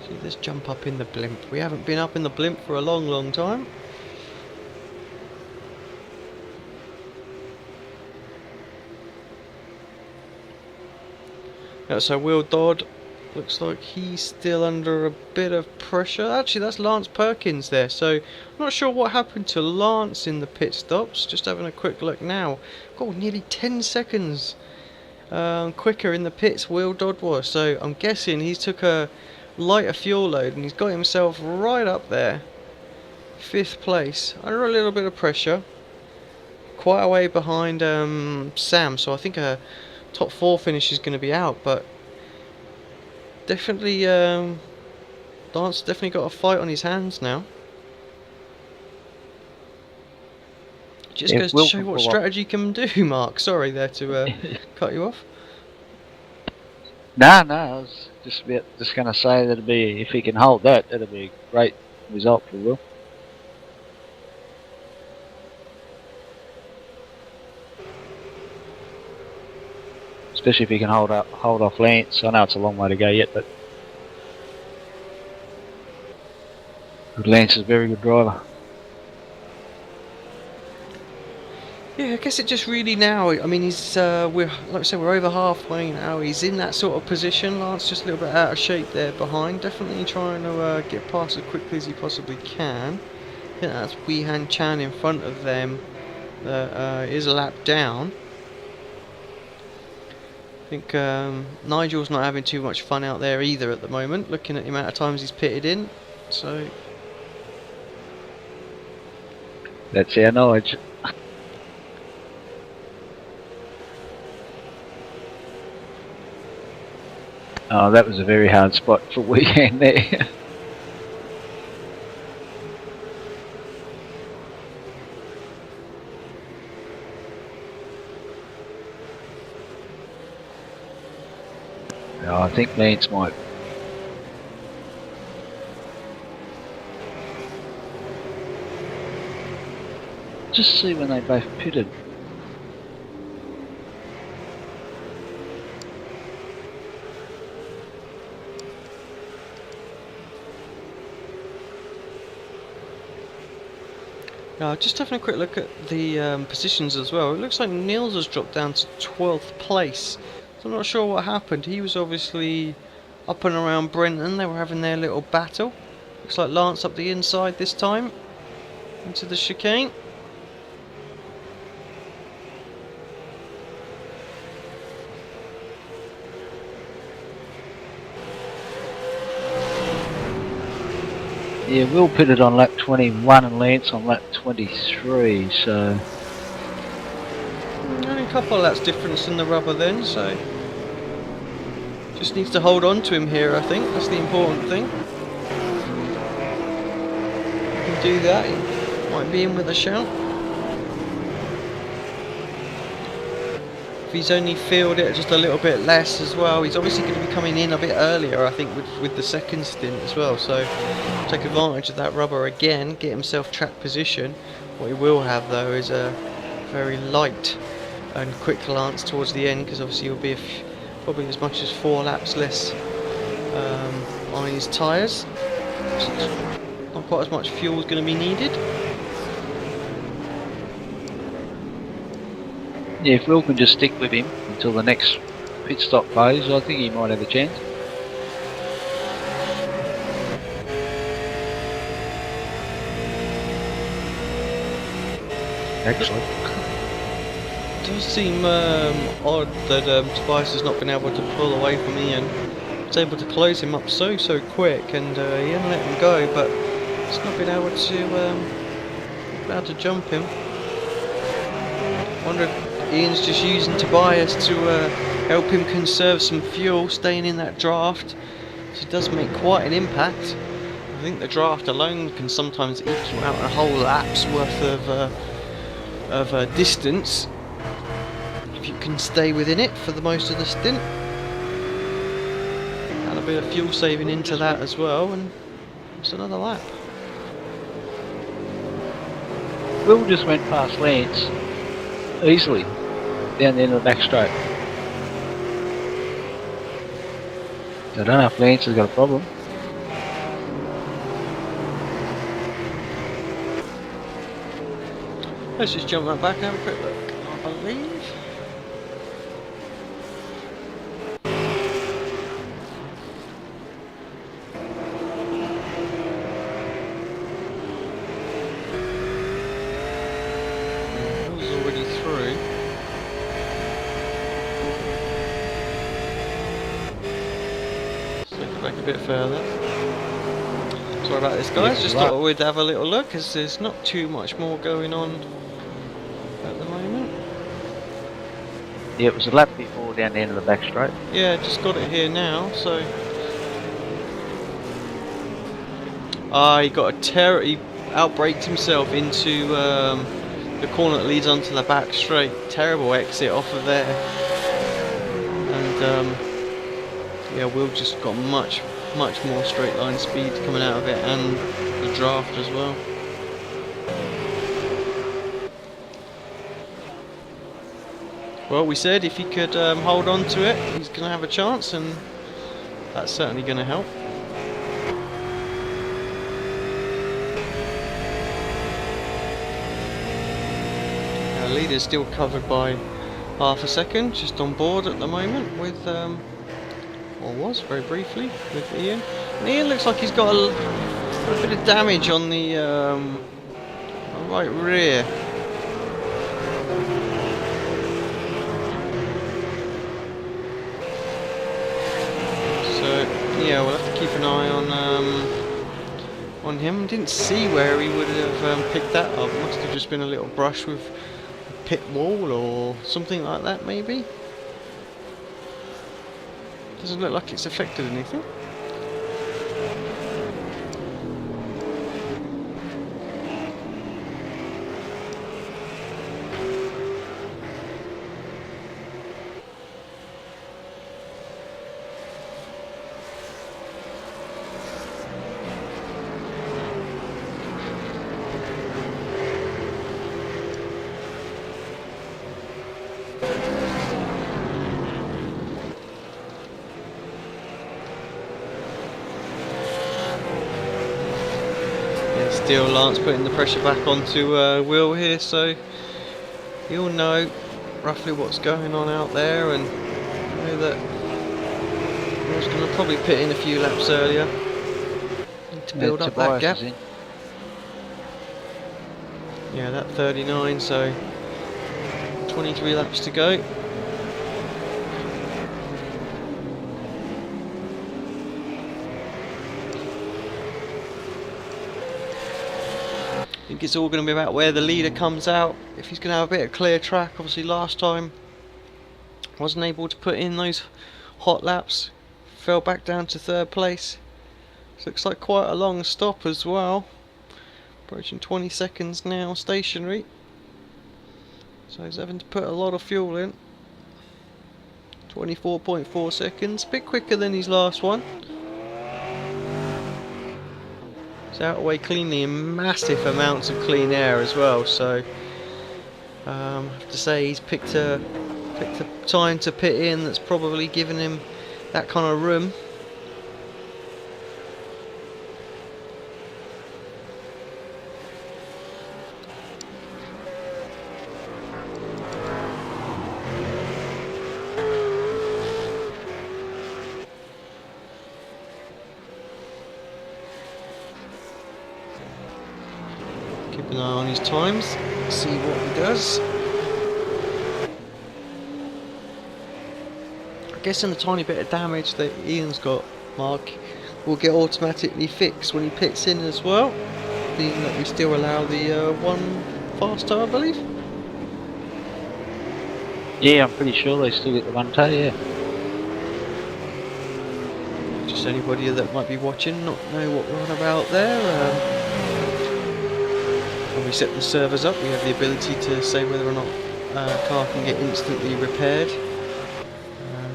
See, let's jump up in the blimp. We haven't been up in the blimp for a long time. So Will Dodd looks like he's still under a bit of pressure. Actually, that's Lance Perkins there, so I'm not sure what happened to Lance in the pit stops. Just having a quick look now. God, nearly 10 seconds quicker in the pits Will Dodd was, so I'm guessing he took a lighter fuel load and he's got himself right up there. 5th place, under a little bit of pressure. Quite a way behind Sam, so I think a top 4 finish is going to be out, but definitely Lance definitely got a fight on his hands now. Just goes to show what strategy can do, Mark. Sorry there to cut you off. No, I was just going to say that'd be, if he can hold that, that'd be a great result for Will. Especially if he can hold off Lance. I know it's a long way to go yet, but Lance is a very good driver. Yeah, I guess it just really now. I mean, he's we're like I said, we're over halfway now. He's in that sort of position. Lance just a little bit out of shape there behind. Definitely trying to get past as quickly as he possibly can. I think that's Weehan Chan in front of them. Is a lap down. I think Nigel's not having too much fun out there either at the moment, looking at the amount of times he's pitted in. So that's our knowledge. Oh, that was a very hard spot for Weekend there. No, I think Lance might. Just see when they both pitted. Just having a quick look at the positions as well. It looks like Niels has dropped down to 12th place. So I'm not sure what happened. He was obviously up and around Brenton. They were having their little battle. Looks like Lance up the inside this time. Into the chicane. Yeah, Will pitted on lap 21 and Lance on lap 23, so only a couple of laps difference in the rubber then, so just needs to hold on to him here, I think. That's the important thing. He can do that, he might be in with a shout. If he's only filled it just a little bit less as well, he's obviously going to be coming in a bit earlier, I think, with the second stint as well, so take advantage of that rubber again, get himself track position. What he will have though is a very light and quick Lance towards the end, because obviously he'll be probably as much as 4 laps less on his tyres. Not quite as much fuel is going to be needed. yeah, if Will can just stick with him until the next pit stop phase, I think he might have a chance. Actually, It does seem odd that Tobias has not been able to pull away from Ian. He's able to close him up so quick, and Ian let him go, but he's not been able to jump him. Wonder if Ian's just using Tobias to help him conserve some fuel, staying in that draft. So it does make quite an impact. I think the draft alone can sometimes equal out a whole lap's worth of distance if you can stay within it for the most of the stint. And a bit of fuel saving into that as well, and it's another lap. Will just went past Lance easily down the end of the back straight. I don't know if Lance has got a problem. Let's just jump that back and have a quick look, I believe. Will's already through. Let's take it back a bit further. Sorry about this, guys. Just thought we'd have a little look, as there's not too much more going on at the moment. Yeah, it was a lap before down the end of the back straight. Yeah, just got it here now, so... he got a he outbraked himself into the corner that leads onto the back straight. Terrible exit off of there. And yeah, Will just got much more straight line speed coming out of it, and the draft as well. Well, we said if he could hold on to it, he's going to have a chance, and that's certainly going to help. Our leader's still covered by half a second, just on board at the moment with, or was very briefly, with Ian. And Ian looks like he's got a bit of damage on the right rear. Yeah, we'll have to keep an eye on him. Didn't see where he would have picked that up. Must have just been a little brush with a pit wall or something like that, maybe. Doesn't look like it's affected anything. Still Lance putting the pressure back onto Will here, so he'll know roughly what's going on out there, and know that Will's going to probably pit in a few laps earlier to build up that gap. Yeah, that 39, so 23 laps to go. I think it's all going to be about where the leader comes out. If he's going to have a bit of clear track, obviously last time wasn't able to put in those hot laps, fell back down to third place. So looks like quite a long stop as well, approaching 20 seconds now stationary, so he's having to put a lot of fuel in. 24.4 seconds, a bit quicker than his last one. It's out away cleanly in massive amounts of clean air as well, so I have to say he's picked a time to pit in that's probably given him that kind of room. Keep an eye on his times, see what he does. I'm guessing the tiny bit of damage that Ian's got, Mark, will get automatically fixed when he pits in as well, being that we still allow the one faster, I believe. Yeah, I'm pretty sure they still get the one toe, yeah. Just anybody that might be watching not know what we're on about there. When we set the servers up, we have the ability to say whether or not a car can get instantly repaired.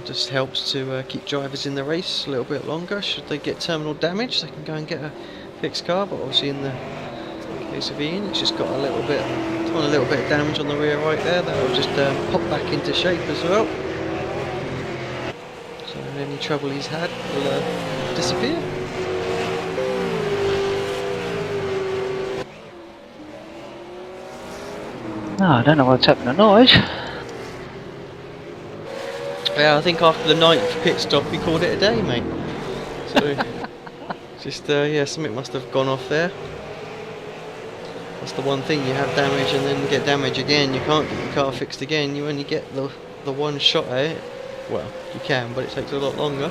Just helps to keep drivers in the race a little bit longer. Should they get terminal damage, they can go and get a fixed car, but obviously in the case of Ian, it's just got a little bit of damage on the rear right there. That will just pop back into shape as well. So any trouble he's had will disappear. No, I don't know what's happened to noise. Yeah, I think after the 9th pit stop he called it a day, mate. So just yeah, something must have gone off there. That's the one thing, you have damage and then get damage again. You can't get your car fixed again. You only get the one shot at it. Well, you can, but it takes a lot longer.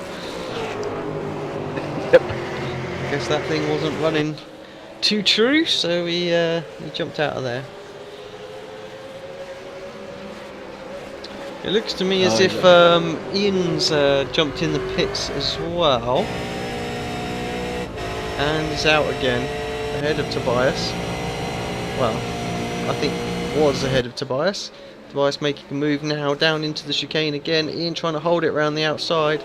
Yep. I guess that thing wasn't running too true, so he jumped out of there. It looks to me as if Ian's jumped in the pits as well, and is out again, ahead of Tobias. Well, I think was ahead of Tobias. Tobias making a move now down into the chicane again. Ian trying to hold it around the outside.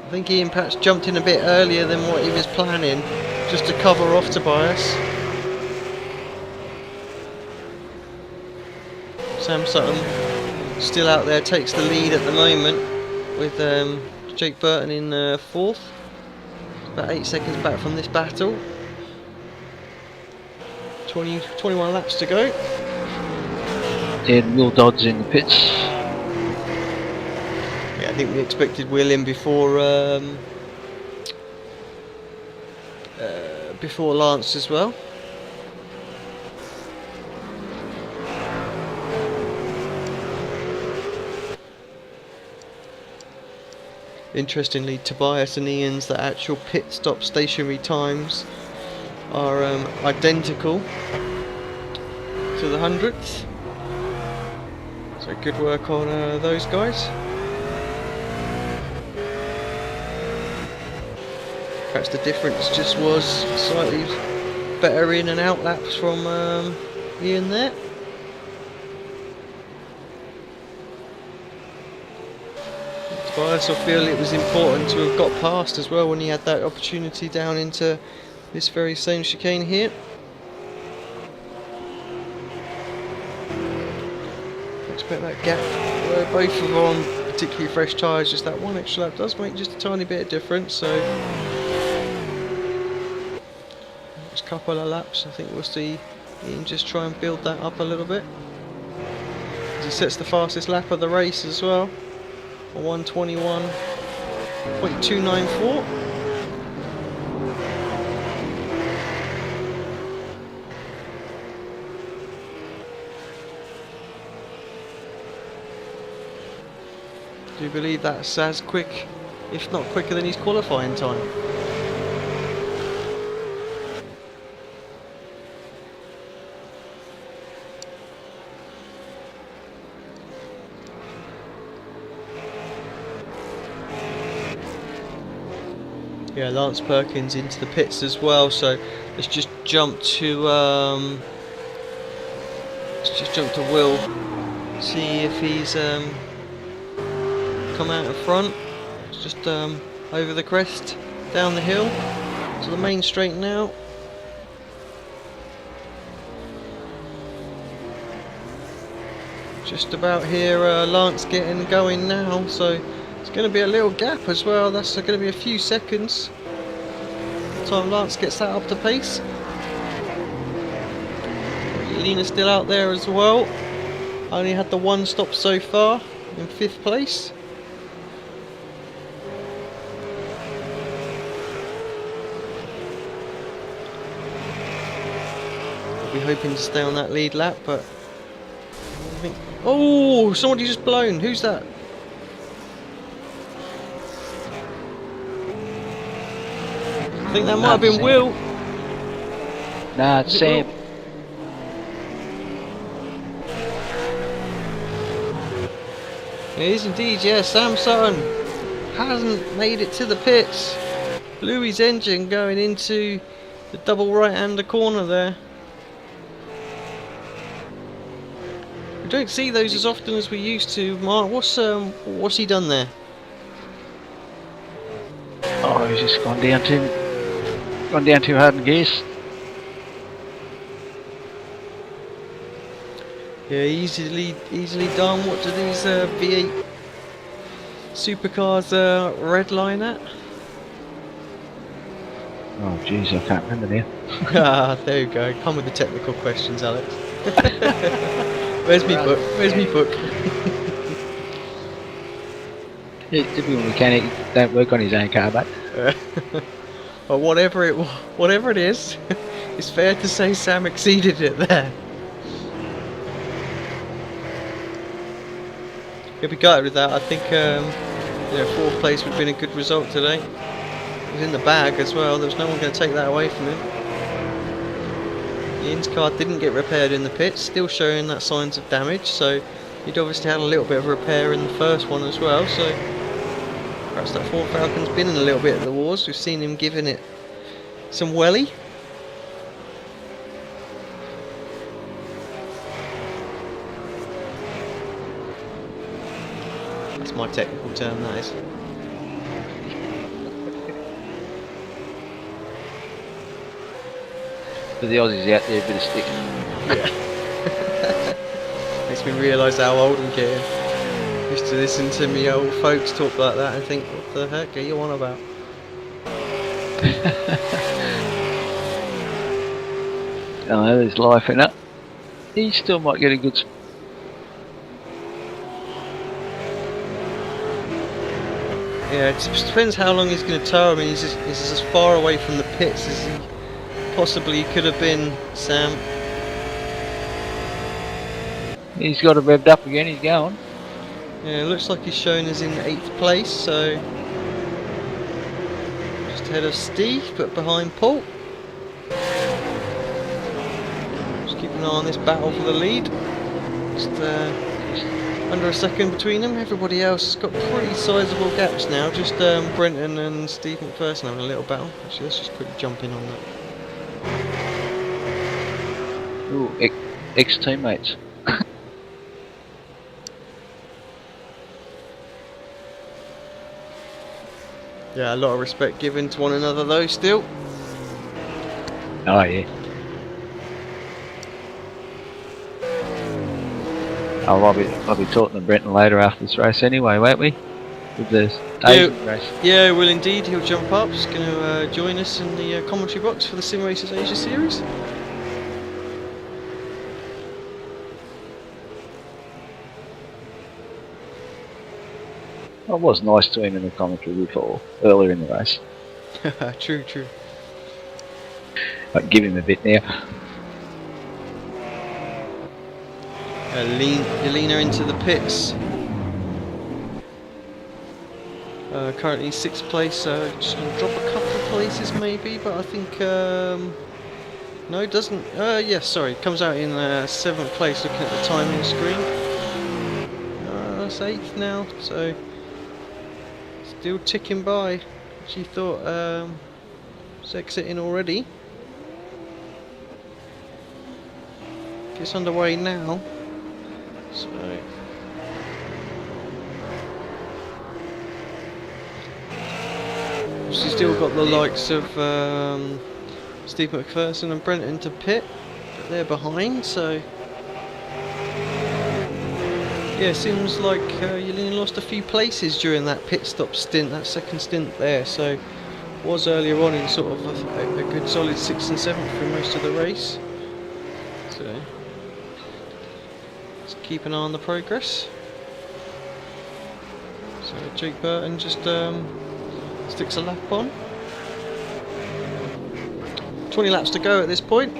I think Ian perhaps jumped in a bit earlier than what he was planning, just to cover off Tobias. Sam Sutton still out there, takes the lead at the moment with Jake Burton in 4th. About 8 seconds back from this battle. 21 laps to go. And Will Dodd's in the pits. Yeah, I think we expected Will in before Lance as well. Interestingly, Tobias and Ian's the actual pit stop stationary times are identical to the 100th. So good work on those guys. Perhaps the difference just was slightly better in and out laps from Ian there. Tobias will feel it was important to have got past as well when he had that opportunity down into this very same chicane here. Expect that gap where both of them on particularly fresh tyres, just that one extra lap does make just a tiny bit of difference. So next couple of laps I think we'll see Ian just try and build that up a little bit as he sets the fastest lap of the race as well. 1:21.294. Do you believe that's as quick, if not quicker than his qualifying time? Yeah, Lance Perkins into the pits as well. So let's just jump to Will, see if he's come out in front. It's just over the crest, down the hill to the main straight now. Just about here, Lance getting going now, so it's going to be a little gap as well. That's going to be a few seconds by the time Lance gets that up to pace. Lena's still out there as well. Only had the one stop so far in 5th place. I'll be hoping to stay on that lead lap, but I think... Oh, somebody just blown. Who's that? I think that might have been Sam. Will. Nah, it's Sam. It is indeed, yeah. Sam Sutton hasn't made it to the pits. Blew his engine going into the double right-hander corner there. We don't see those as often as we used to. Mark, what's he done there? Oh, he's just gone down too hard in gears. Yeah, easily done. What do these V8 supercars red line at? Oh jeez, I can't remember now. Ah, there you go. Come with the technical questions, Alex. Where's me book? Where's me book? Yeah, typical mechanic, don't work on his own car, but But whatever it is, it's fair to say Sam exceeded it there. He'll be gutted with that. I think fourth place would have been a good result today. It was in the bag as well. There was no one going to take that away from him. The Inns car didn't get repaired in the pits, still showing that signs of damage. So he'd obviously had a little bit of repair in the first one as well. So perhaps that Ford Falcon's been in a little bit of the wars. We've seen him giving it some welly. That's my technical term, that is. for the Aussies out there, a bit of stick. Yeah. Makes me realise how old I'm getting. Used to listen to me old folks talk like that and think, what the heck are you on about? Oh, there's life in it. He still might get a good. Yeah, it just depends how long he's going to tow. I mean, he's as far away from the pits as he possibly could have been, Sam. He's got it revved up again. He's going. Yeah, it looks like he's shown us in 8th place, so just ahead of Steve, but behind Paul. Just keep an eye on this battle for the lead. Just under a second between them. Everybody else has got pretty sizable gaps now. Just Brenton and Steve McPherson having a little battle. Actually, let's just quickly jump in on that. Ooh, ex-teammates. Yeah, a lot of respect given to one another though, still. Oh yeah. Oh, I'll be talking to Brenton later after this race anyway, won't we? With the Asian race. Yeah, well indeed, he'll jump up. He's going to join us in the commentary box for the Sim Racers Asia series. It was nice to him in the commentary before, earlier in the race. True. I can give him a bit now. Yelena into the pits. Currently 6th place, just going to drop a couple of places maybe, but I think, no it doesn't, yes, sorry, comes out in 7th place looking at the timing screen. That's 8th now, so still ticking by. She thought it's exiting already. Gets underway now. So she's still got the likes of Steve McPherson and Brenton to pit, but they're behind, so yeah, seems like Yelena lost a few places during that pit stop stint, that second stint there, so was earlier on in sort of a good solid 6th and 7th for most of the race. So let's keep an eye on the progress. So Jake Burton just sticks a lap on. 20 laps to go at this point.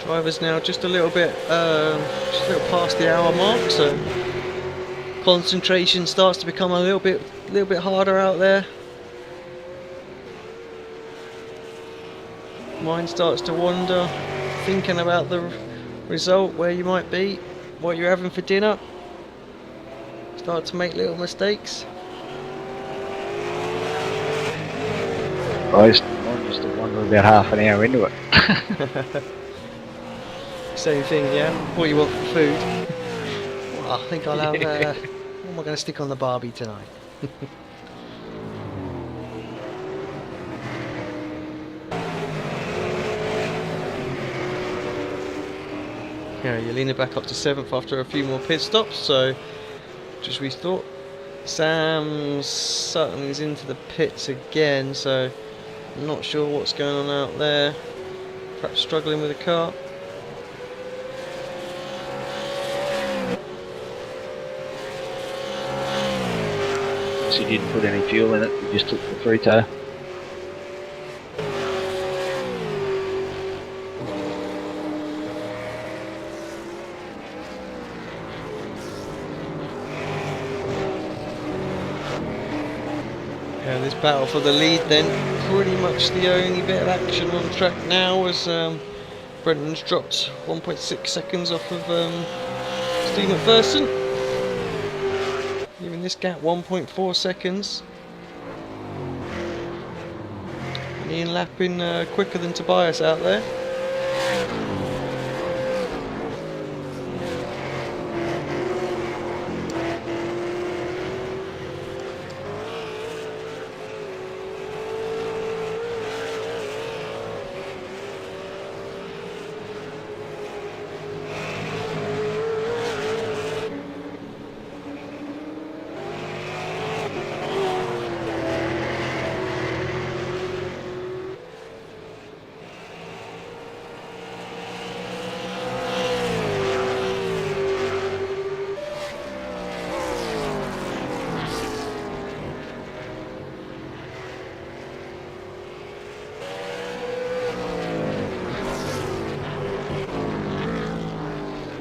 Driver's now just a little bit past the hour mark, so concentration starts to become a little bit harder out there. Mind starts to wander, thinking about the result, where you might be, what you're having for dinner. Start to make little mistakes. I'm just wondering about half an hour into it. Same thing, yeah. What you want for food? Well, I think I'll have. What am I going to stick on the barbie tonight? Yeah, you're leaning back up to 7th after a few more pit stops, so just rethought. Sam Sutton is into the pits again, so I'm not sure what's going on out there. Perhaps struggling with the car. So he didn't put any fuel in it, he just took the free tail. Yeah, this battle for the lead then, pretty much the only bit of action on track now, as Brenton's dropped 1.6 seconds off of Steve McPherson. Even this gap 1.4 seconds. And Ian lapping quicker than Tobias out there.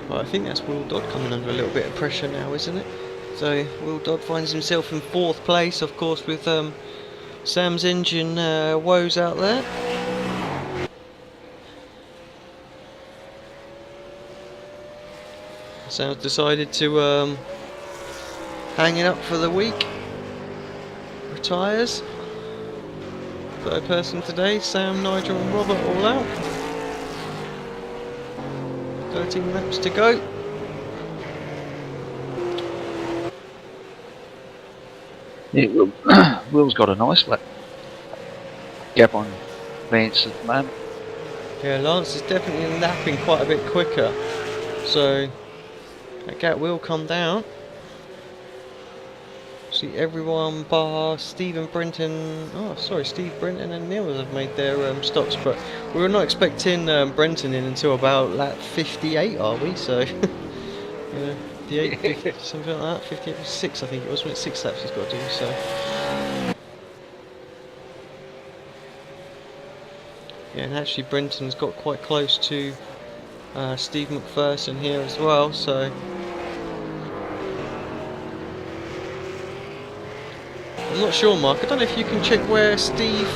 Well, I think that's Will Dodd coming under a little bit of pressure now, isn't it? So Will Dodd finds himself in 4th place, of course, with Sam's engine woes out there. Sam's decided to hang it up for the week. Retires. Third person today, Sam, Nigel and Robert all out. 13 laps to go. Yeah, Will's got a nice gap on Vance at the moment. Yeah, Lance is definitely lapping quite a bit quicker, so that gap will come down. See, everyone bar Steve and Brenton. Oh, sorry, Steve, Brenton, and Neil have made their stops, but we were not expecting Brenton in until about lap 58, are we? So, yeah, 58, 50, something like that. 58, 6, I think it was. When it's 6 laps, he's got to do. So, yeah, and actually, Brenton's got quite close to Steve McPherson here as well. So. I'm not sure, Mark. I don't know if you can check where Steve,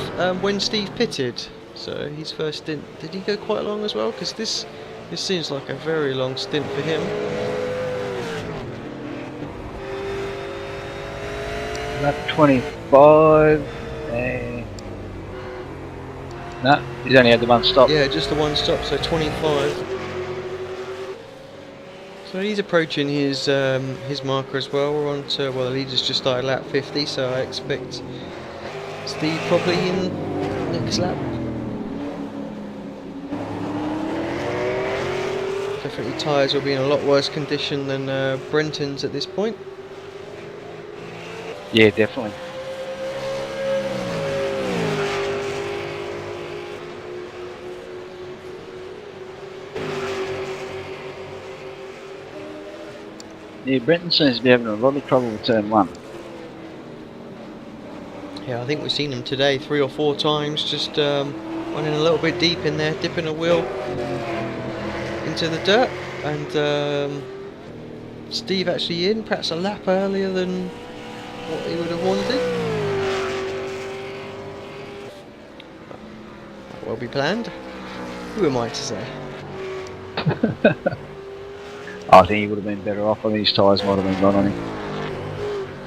when Steve pitted. So his first stint, did he go quite long as well? Because this seems like a very long stint for him. Lap 25. No, he's only had the one stop. Yeah, just the one stop, so 25. So he's approaching his marker as well. We're on to, well, the leader's just started lap 50, so I expect Steve probably in next lap. Definitely tyres will be in a lot worse condition than Brenton's at this point. Yeah, definitely. Yeah, Brenton seems to be having a lot of trouble with turn 1. Yeah, I think we've seen him today 3 or 4 times, just running a little bit deep in there, dipping a wheel into the dirt, and Steve actually in, perhaps a lap earlier than what he would have wanted. That will be planned. Who am I to say? I think he would have been better off. I think his tyres might have been gone on him.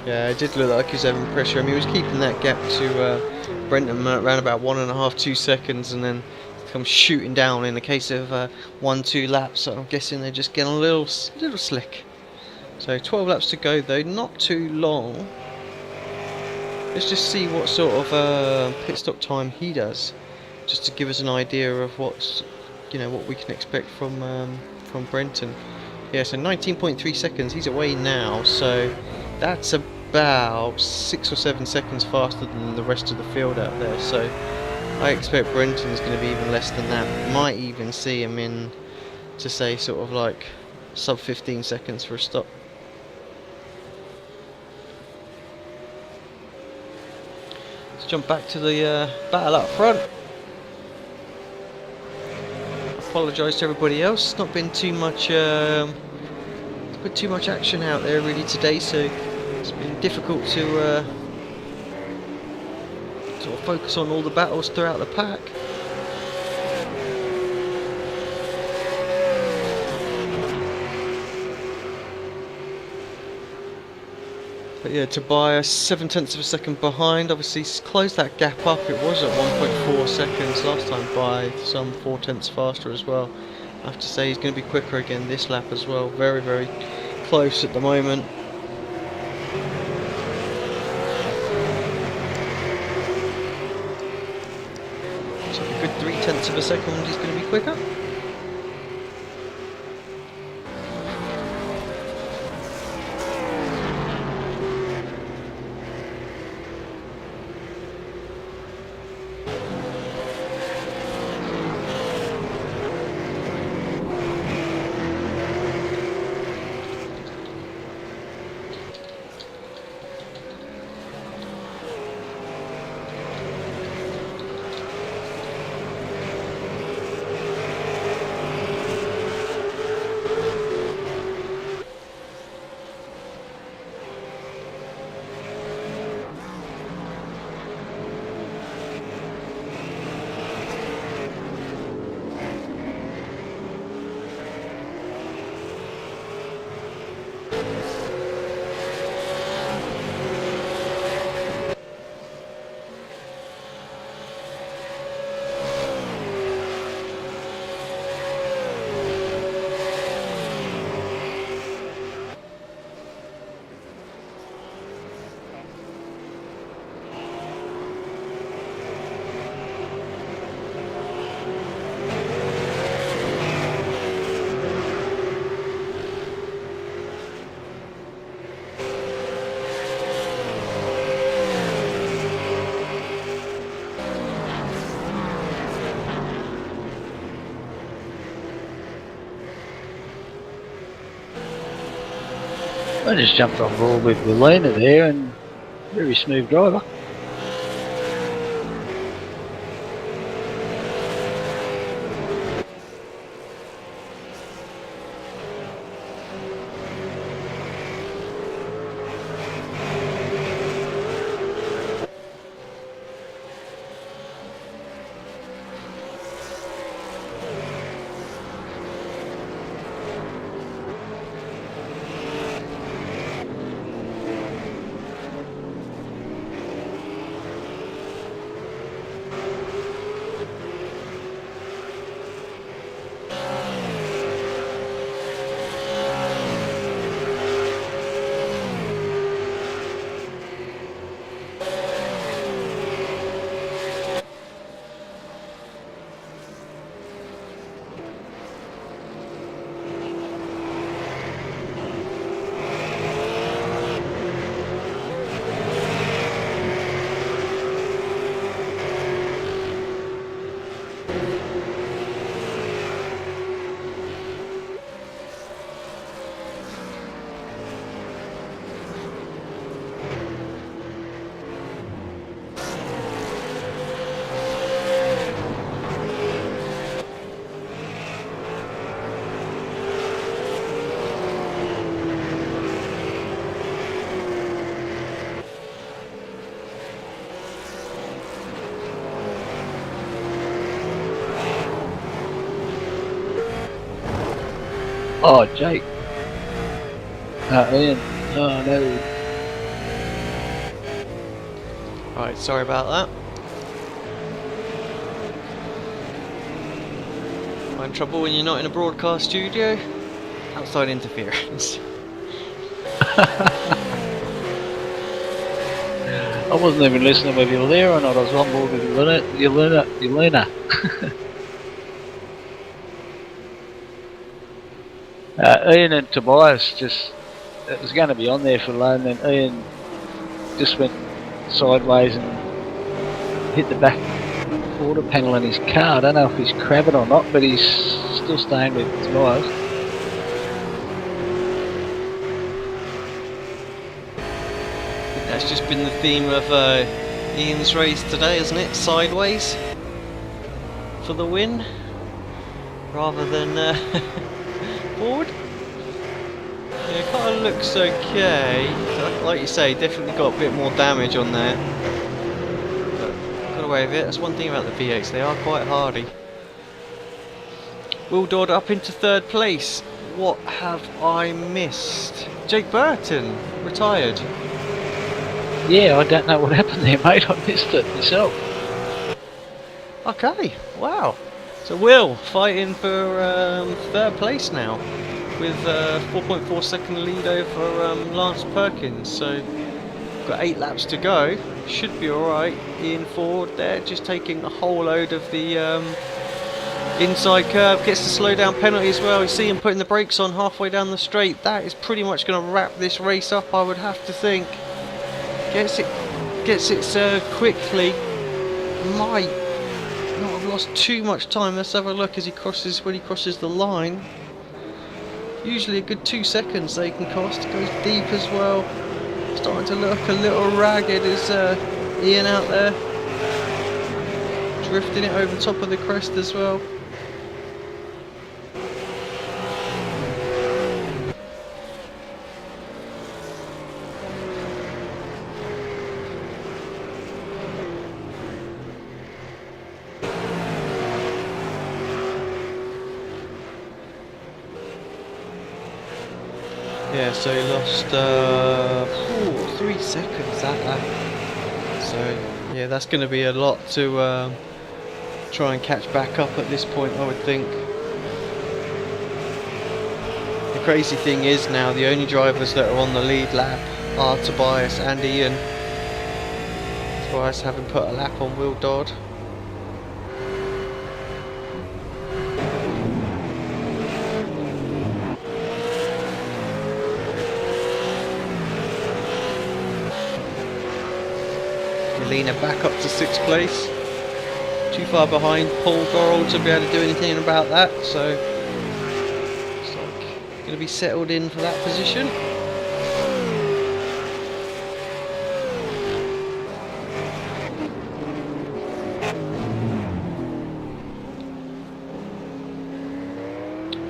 Yeah, it did look like he was having pressure. I mean, he was keeping that gap to Brenton around about 1.5 to 2 seconds, and then come shooting down in the case of 1-2 laps. So I'm guessing they're just getting a little slick. So 12 laps to go though, not too long. Let's just see what sort of pit stop time he does, just to give us an idea of what's, what we can expect from from Brenton. Yeah, so 19.3 seconds. He's away now, so that's about 6 or 7 seconds faster than the rest of the field out there. So I expect Brenton's going to be even less than that. Might even see him in to say sort of like sub 15 seconds for a stop. Let's jump back to the battle up front. Apologise to everybody else. It's not been too much action out there really today, so it's been difficult to sort of focus on all the battles throughout the pack. But yeah, Tobias 7/10 of a second behind. Obviously closed that gap up. It was at 1.4 seconds last time, by some 4/10 faster as well. I have to say he's going to be quicker again this lap as well. Very, very close at the moment. So a good 3/10 of a second he's going to be quicker. I just jumped on board with Lena there, and very smooth driver. Oh, Jake. Ian. Oh, no. Alright, sorry about that. Find trouble when you're not in a broadcast studio? Outside interference. I wasn't even listening whether you were there or not. I was on board with Yelena. Ian and Tobias it was going to be on there for low, and then Ian just went sideways and hit the back quarter panel in his car. I don't know if he's crabbing or not, but he's still staying with Tobias. That's just been the theme of Ian's race today, isn't it? Sideways for the win, rather than forward. Yeah, it kind of looks okay. Like you say, definitely got a bit more damage on there. But got away with it. That's one thing about the V8s, they are quite hardy. Will Dodd up into third place. What have I missed? Jake Burton retired. Yeah, I don't know what happened there, mate. I missed it myself. Okay, wow. So Will fighting for third place now, with 4.4 second lead over Lance Perkins. So got 8 laps to go. Should be alright. Ian Ford there, just taking a whole load of the inside curve. Gets the slow down penalty as well. You see him putting the brakes on halfway down the straight. That is pretty much going to wrap this race up, I would have to think. Gets it quickly. Might not have lost too much time. Let's have a look as when he crosses the line. Usually a good 2 seconds they can cost. Goes deep as well. Starting to look a little ragged is Ian out there. Drifting it over the top of the crest as well. Yeah, so he lost 3 seconds that lap. So yeah, that's going to be a lot to try and catch back up at this point, I would think. The crazy thing is now the only drivers that are on the lead lap are Tobias and Ian. Tobias having put a lap on Will Dodd. Lena back up to 6th place. Too far behind Paul Dorrell to be able to do anything about that, so it's like going to be settled in for that position.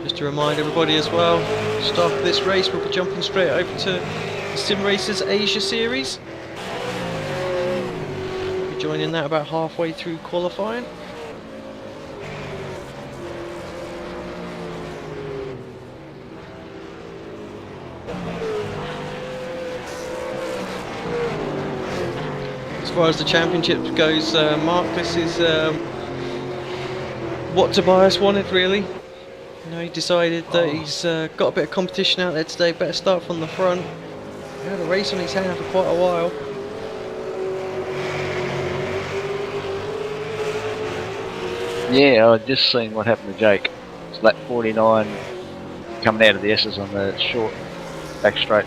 Just to remind everybody as well, just after this race we'll be jumping straight over to the Sim Racers Asia Series. Joining that about halfway through qualifying. As far as the championship goes, Mark, this is what Tobias wanted really. You know, he decided that he's got a bit of competition out there today, better start from the front. He had a race on his hand for quite a while. Yeah, I just seen what happened to Jake. It's lap 49 coming out of the S's on the short back straight.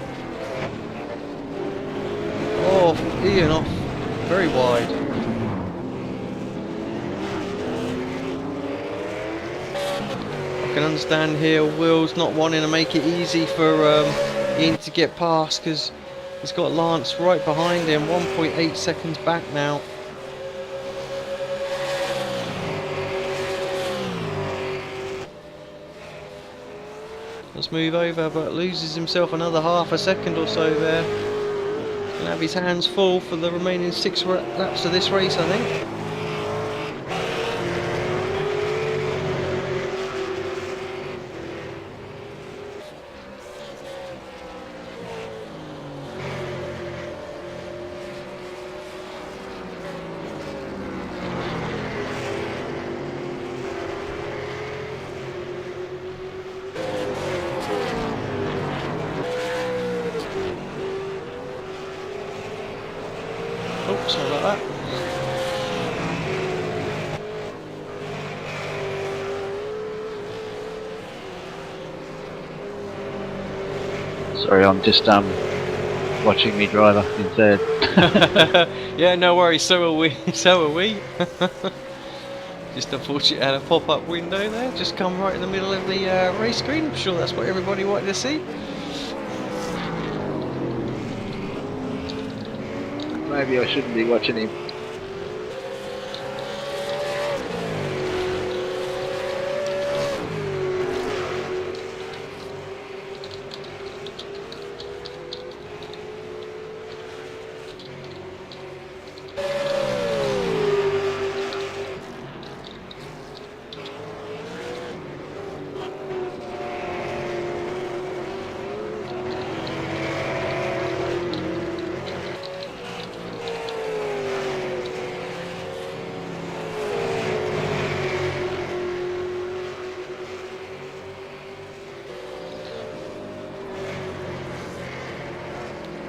Oh, Ian off very wide. I can understand here Will's not wanting to make it easy for Ian to get past, because he's got Lance right behind him, 1.8 seconds back now. Let's move over, but loses himself another half a second or so there. He's going to have his hands full for the remaining 6 laps of this race, I think. Oh, sorry about that. Sorry, I'm just watching me driver in third. Yeah, no worries. So are we. So are we. Just unfortunate had a pop-up window there. Just come right in the middle of the race screen. I'm sure that's what everybody wanted to see. Maybe I shouldn't be watching him.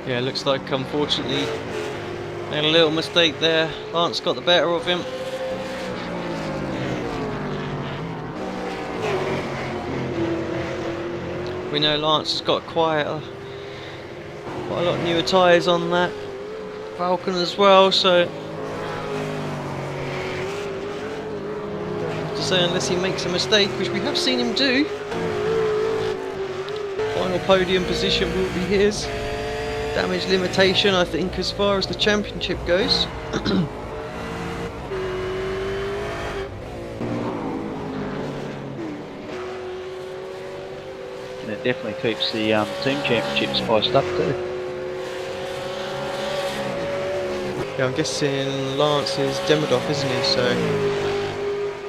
Yeah, looks like unfortunately made a little mistake there. Lance got the better of him. We know Lance has got quite a lot newer tyres on that Falcon as well, so to say unless he makes a mistake, which we have seen him do, final podium position will be his. Damage limitation, I think, as far as the championship goes. And it definitely keeps the team championship spiced up too. Yeah, I'm guessing Lance is Demidov, isn't he? So.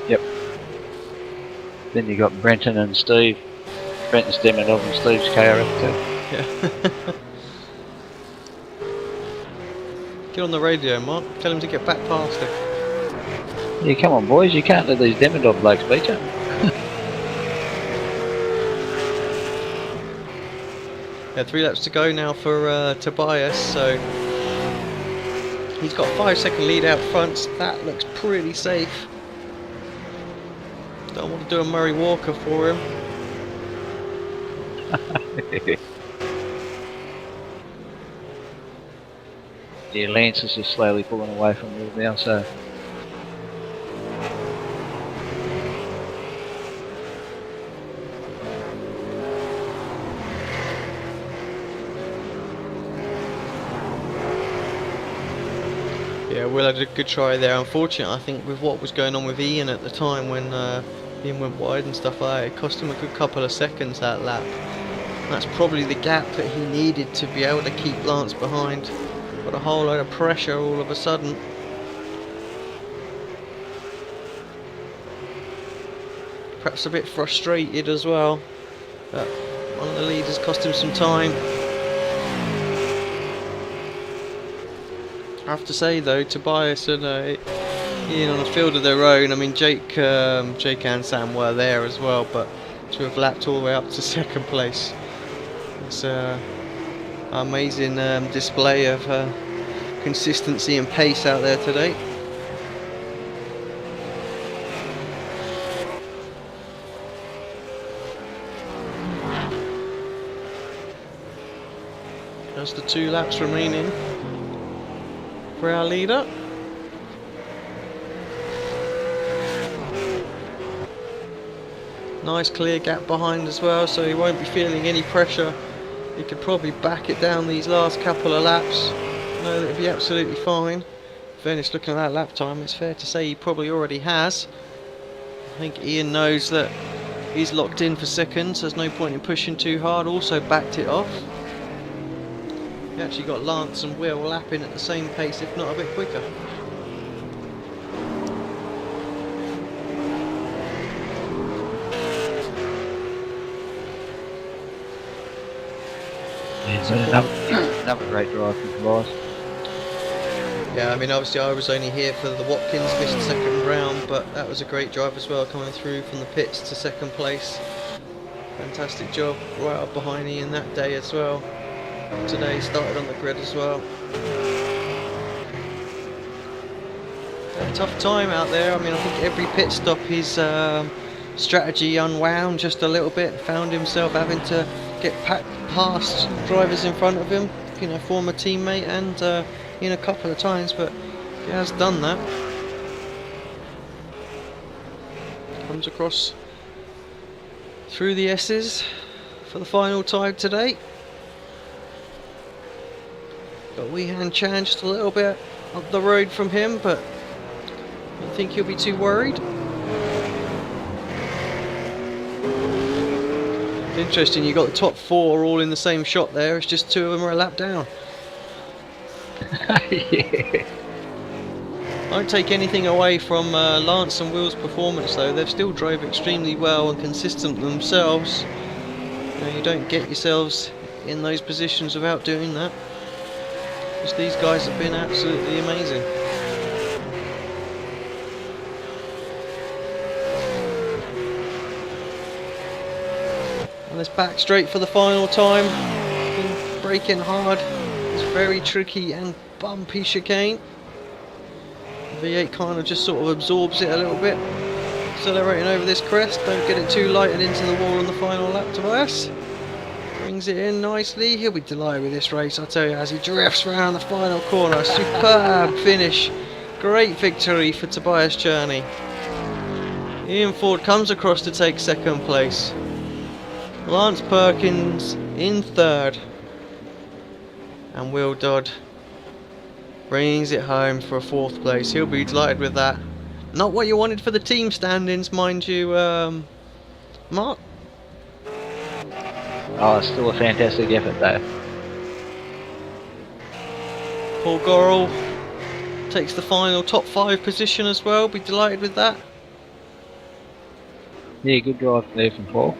Yep. Then you got Brenton and Steve. Brenton's Demidov and Steve's KRF too. Yeah. Get on the radio, Mark. Tell him to get back past him. Yeah, come on, boys. You can't let these Demidov blokes beat you. Yeah, 3 laps to go now for Tobias. So he's got a 5-second lead out front. So that looks pretty safe. Don't want to do a Murray Walker for him. Yeah, Lance is just slowly pulling away from you now, so. Yeah, Will had a good try there. Unfortunately, I think with what was going on with Ian at the time when Ian went wide and stuff like that, it cost him a good couple of seconds that lap. That's probably the gap that he needed to be able to keep Lance behind. Got a whole load of pressure all of a sudden. Perhaps a bit frustrated as well. But one of the leaders cost him some time. I have to say though, Tobias and Ian on a field of their own. I mean, Jake and Sam were there as well, but to have lapped all the way up to second place, it's amazing display of consistency and pace out there today. Just the 2 laps remaining for our leader. Nice clear gap behind as well, so he won't be feeling any pressure. He could probably back it down these last couple of laps. Know that it'd be absolutely fine. Fairness, looking at that lap time, it's fair to say he probably already has. I think Ian knows that he's locked in for second, so there's no point in pushing too hard. Also backed it off. He actually got Lance and Will lapping at the same pace, if not a bit quicker. Another great drive from Tobias. Yeah, I mean, obviously I was only here for the Watkins missed second round, but that was a great drive as well, coming through from the pits to second place. Fantastic job, right up behind Ian that day as well. Today started on the grid as well. Had a tough time out there. I mean, I think every pit stop his strategy unwound just a little bit. Found himself having to get past drivers in front of him, you know, former teammate, and in a couple of times, but he has done that. Comes across through the S's for the final time today. Got Weehan Chan just a little bit up the road from him, but I don't think he'll be too worried. It's interesting, you got the top 4 all in the same shot there. It's just 2 of them are a lap down. Yeah. Don't take anything away from Lance and Will's performance though. They've still drove extremely well and consistent themselves. You know, you don't get yourselves in those positions without doing that. Because these guys have been absolutely amazing. And it's back straight for the final time. Been braking hard. It's very tricky and bumpy chicane. V8 kind of just sort of absorbs it a little bit. Accelerating over this crest, don't get it too lighted into the wall on the final lap, Tobias. Brings it in nicely, he'll be delighted with this race, I tell you, as he drifts around the final corner. Superb finish, great victory for Tobias Cherney. Ian Ford comes across to take 2nd place. Lance Perkins in 3rd. And Will Dodd brings it home for a 4th place. He'll be delighted with that. Not what you wanted for the team standings, mind you, Mark. Oh, it's still a fantastic effort though. Paul Gorrell takes the final top 5 position as well. Be delighted with that. Yeah, good drive there from Paul.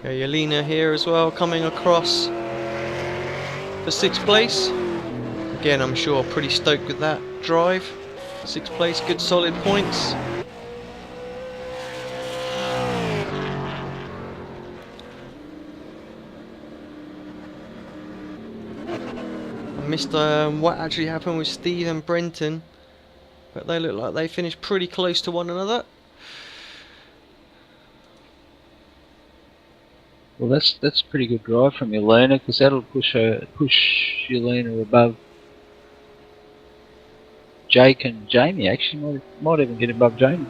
Yeah, Yelena here as well, coming across for 6th place. Again, I'm sure pretty stoked with that drive. 6th place, good solid points. I missed what actually happened with Steve and Brenton, but they look like they finished pretty close to one another. Well, that's a pretty good drive from Yelena, because that'll push Yelena above Jake and Jamie. Actually, might even get above Jamie.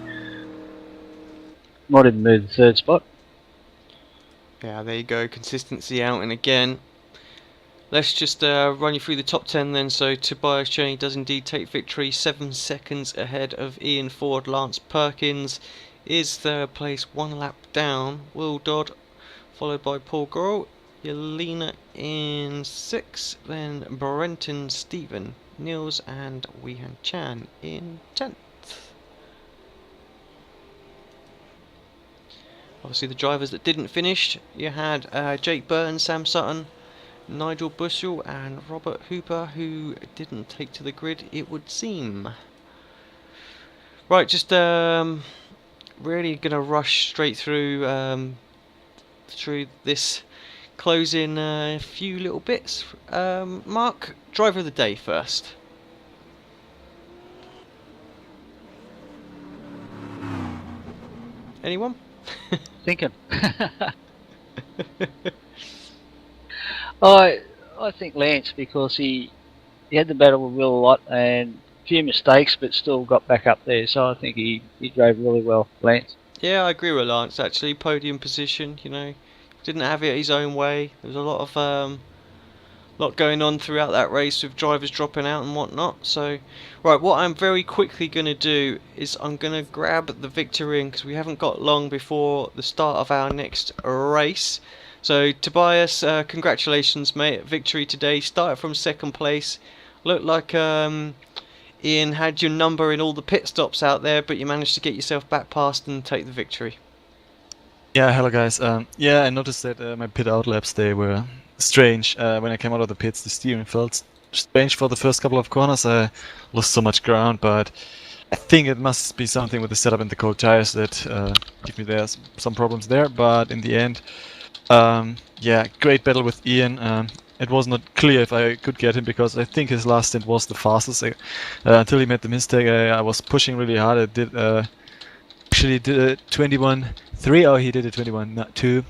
Might even move the 3rd spot. Yeah, there you go, consistency out and again. Let's just run you through the top 10 then. So Tobias Cherney does indeed take victory, 7 seconds ahead of Ian Ford. Lance Perkins is 3rd place, 1 lap down. Will Dodd followed by Paul Gorrell. Yelena in 6th, then Brenton, Stephen, Niels and Weehan Chan in 10th. Obviously the drivers that didn't finish, you had Jake Burton, Sam Sutton, Nigel Bushell and Robert Hooper, who didn't take to the grid, it would seem. Right, just really gonna rush straight through this closing few little bits. Mark, driver of the day first. Anyone? Thinking. I think Lance, because he had the battle with Will a lot and a few mistakes, but still got back up there. So I think he drove really well, Lance. Yeah, I agree with Lance actually. Podium position, you know, didn't have it his own way. There was a lot of lot going on throughout that race with drivers dropping out and whatnot. So, right, what I'm very quickly going to do is I'm going to grab the victory because we haven't got long before the start of our next race. So, Tobias, congratulations, mate. Victory today. Started from 2nd place. Looked like Ian had your number in all the pit stops out there, but you managed to get yourself back past and take the victory. Yeah, hello guys. Yeah, I noticed that my pit out laps, they were strange. When I came out of the pits, the steering felt strange for the first couple of corners. I lost so much ground, but I think it must be something with the setup and the cold tires that give me some problems there. But in the end, yeah, great battle with Ian. It was not clear if I could get him because I think his last stint was the fastest. Until he made the mistake, I was pushing really hard. I did actually did a 21.3, or he did a 21.2.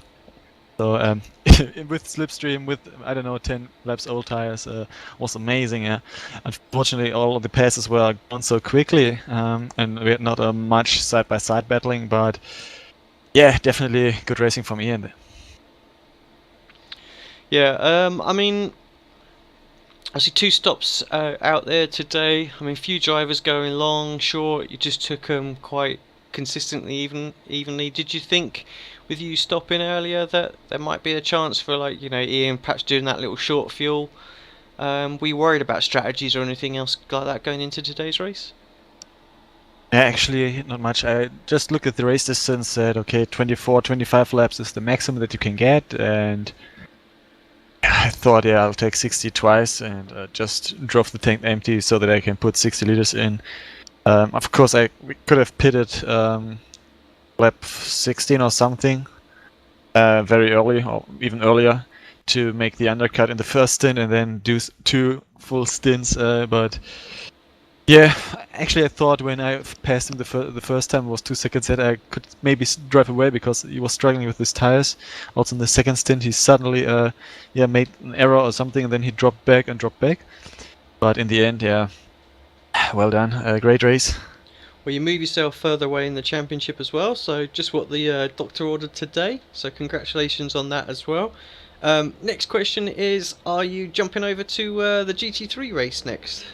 So with slipstream, with I don't know 10 laps old tires, was amazing. Yeah. Unfortunately, all of the passes were gone so quickly, and we had not much side-by-side battling. But yeah, definitely good racing from Ian. Yeah, I mean, I see 2 stops out there today. I mean, few drivers going long, short. You just took them quite consistently, evenly. Did you think, with you stopping earlier, that there might be a chance for, like, you know, Ian perhaps doing that little short fuel? Were you worried about strategies or anything else like that going into today's race? Yeah, actually, not much. I just looked at the race distance, said, okay, 24, 25 laps is the maximum that you can get, and I thought, yeah, I'll take 60 twice and just drove the tank empty so that I can put 60 liters in. Of course, we could have pitted lap 16 or something very early, or even earlier, to make the undercut in the first stint and then do 2 full stints. But yeah, actually, I thought when I passed him the first time, it was 2 seconds ahead, I could maybe drive away because he was struggling with his tires. Also, in the second stint, he suddenly made an error or something, and then he dropped back. But in the end, yeah, well done. Great race. Well, you move yourself further away in the championship as well, so just what the doctor ordered today, so congratulations on that as well. Next question is, are you jumping over to the GT3 race next?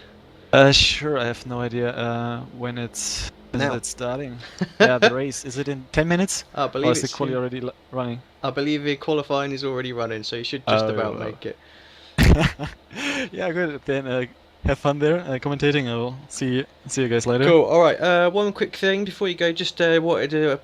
Sure, I have no idea when it's Now. it's starting. Yeah, the race, is it in 10 minutes? I believe Or is the it's quali already running? I believe the qualifying is already running, so you should just about make it. Yeah, good. Then have fun there commentating. I'll see you guys later. Cool. All right. One quick thing before you go. Just wanted to,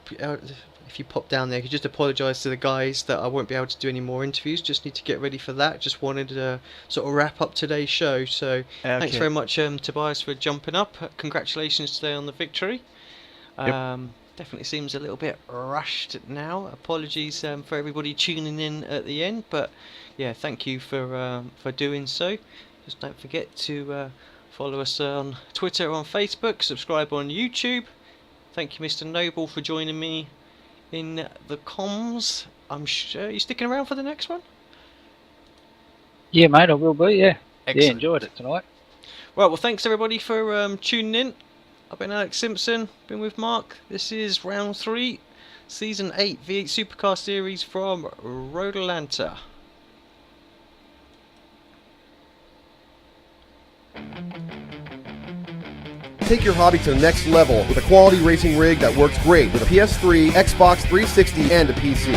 if you pop down there, could just apologise to the guys that I won't be able to do any more interviews. Just need to get ready for that. Just wanted to sort of wrap up today's show. So thanks very much, Tobias, for jumping up. Congratulations today on the victory. Definitely seems a little bit rushed now. Apologies for everybody tuning in at the end, but yeah, thank you for doing so. Just don't forget to follow us on Twitter, on Facebook, subscribe on YouTube. Thank you, Mr. Noble, for joining me in the comms. I'm sure you're sticking around for the next one? Yeah, mate, I will be, yeah. Excellent. Yeah, enjoyed it tonight. Right, well, thanks everybody for tuning in. I've been Alex Simpson, been with Mark. This is round 3, season 8 V8 SuperCar series from Road Atlanta. Take your hobby to the next level with a quality racing rig that works great with a PS3, Xbox 360, and a PC.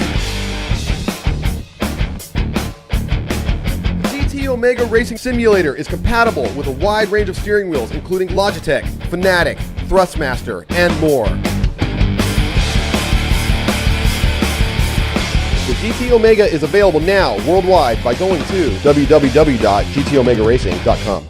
GT Omega Racing Simulator is compatible with a wide range of steering wheels, including Logitech, Fanatic, Thrustmaster, and more. The GT Omega is available now worldwide by going to www.gtomegaracing.com.